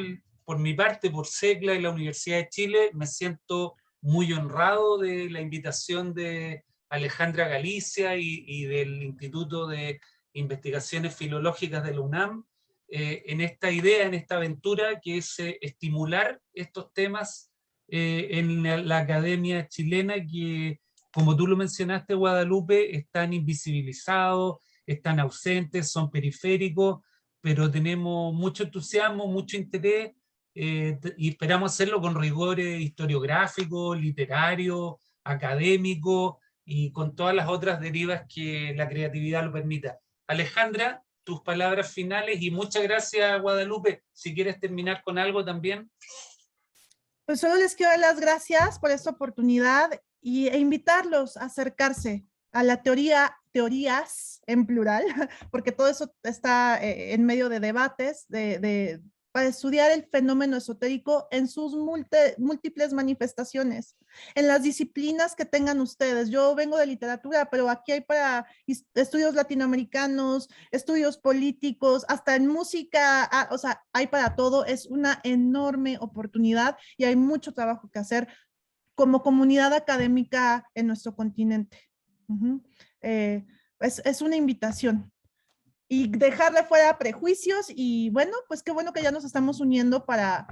A: por mi parte, por SECLA y la Universidad de Chile, me siento muy honrado de la invitación de Alejandra Galicia y del Instituto de Investigaciones Filológicas de la UNAM en esta idea, en esta aventura que es estimular estos temas en la academia chilena que, como tú lo mencionaste, Guadalupe, están invisibilizados, están ausentes, son periféricos, pero tenemos mucho entusiasmo, mucho interés y esperamos hacerlo con rigor historiográfico, literario, académico y con todas las otras derivas que la creatividad lo permita. Alejandra, tus palabras finales y muchas gracias, Guadalupe. Si quieres terminar con algo también.
B: Pues solo les quiero dar las gracias por esta oportunidad e invitarlos a acercarse a la teorías en plural, porque todo eso está en medio de debates, para estudiar el fenómeno esotérico en sus múltiples manifestaciones, en las disciplinas que tengan ustedes. Yo vengo de literatura, pero aquí hay para estudios latinoamericanos, estudios políticos, hasta en música, o sea, hay para todo. Es una enorme oportunidad y hay mucho trabajo que hacer como comunidad académica en nuestro continente. Es una invitación y dejarle fuera prejuicios y bueno, pues qué bueno que ya nos estamos uniendo para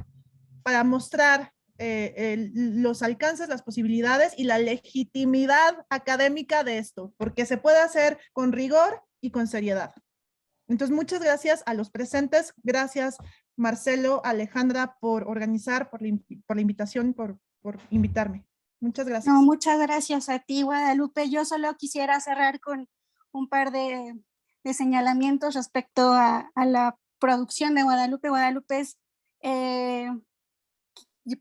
B: mostrar los alcances, las posibilidades y la legitimidad académica de esto, porque se puede hacer con rigor y con seriedad. Entonces, muchas gracias a los presentes, gracias Marcelo, Alejandra, por organizar, por la invitación, por invitarme. Muchas gracias.
C: No, muchas gracias a ti, Guadalupe. Yo solo quisiera cerrar con un par de señalamientos respecto a la producción de Guadalupe. Guadalupe es,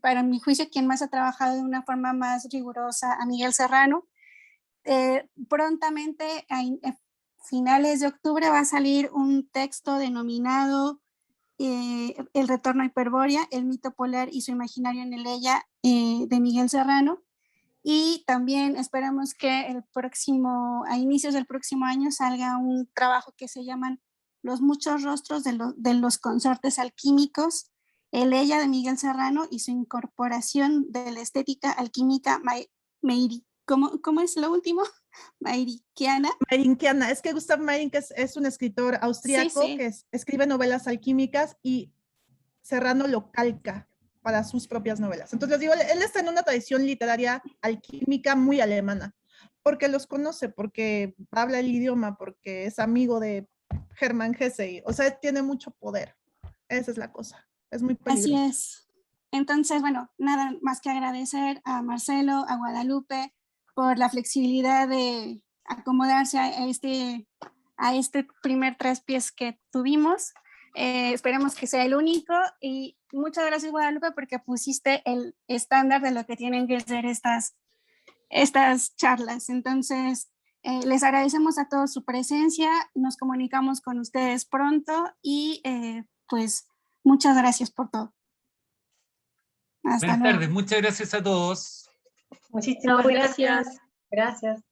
C: para mi juicio, quien más ha trabajado de una forma más rigurosa a Miguel Serrano. Prontamente, a finales de octubre, va a salir un texto denominado El retorno a Hiperbórea, el mito polar y su imaginario en el Ella, de Miguel Serrano. Y también esperamos que a inicios del próximo año salga un trabajo que se llaman Los muchos rostros de los consortes alquímicos, Ella de Miguel Serrano y su incorporación de la estética alquímica ¿cómo es lo último? Meirinkiana.
B: Meirinkiana, es que Gustav Meyrink es un escritor austriaco que escribe novelas alquímicas y Serrano lo calca para sus propias novelas. Entonces les digo, él está en una tradición literaria alquímica muy alemana, porque los conoce, porque habla el idioma, porque es amigo de Hermann Hesse, o sea, tiene mucho poder. Esa es la cosa, es muy peligroso.
C: Así es. Entonces, bueno, nada más que agradecer a Marcelo, a Guadalupe, por la flexibilidad de acomodarse a este primer traspiés que tuvimos. Esperemos que sea el único y muchas gracias, Guadalupe, porque pusiste el estándar de lo que tienen que ser estas charlas. Entonces, les agradecemos a todos su presencia, nos comunicamos con ustedes pronto y pues muchas gracias por todo.
A: Buenas tardes, muchas gracias a todos.
E: Muchísimas gracias. Gracias.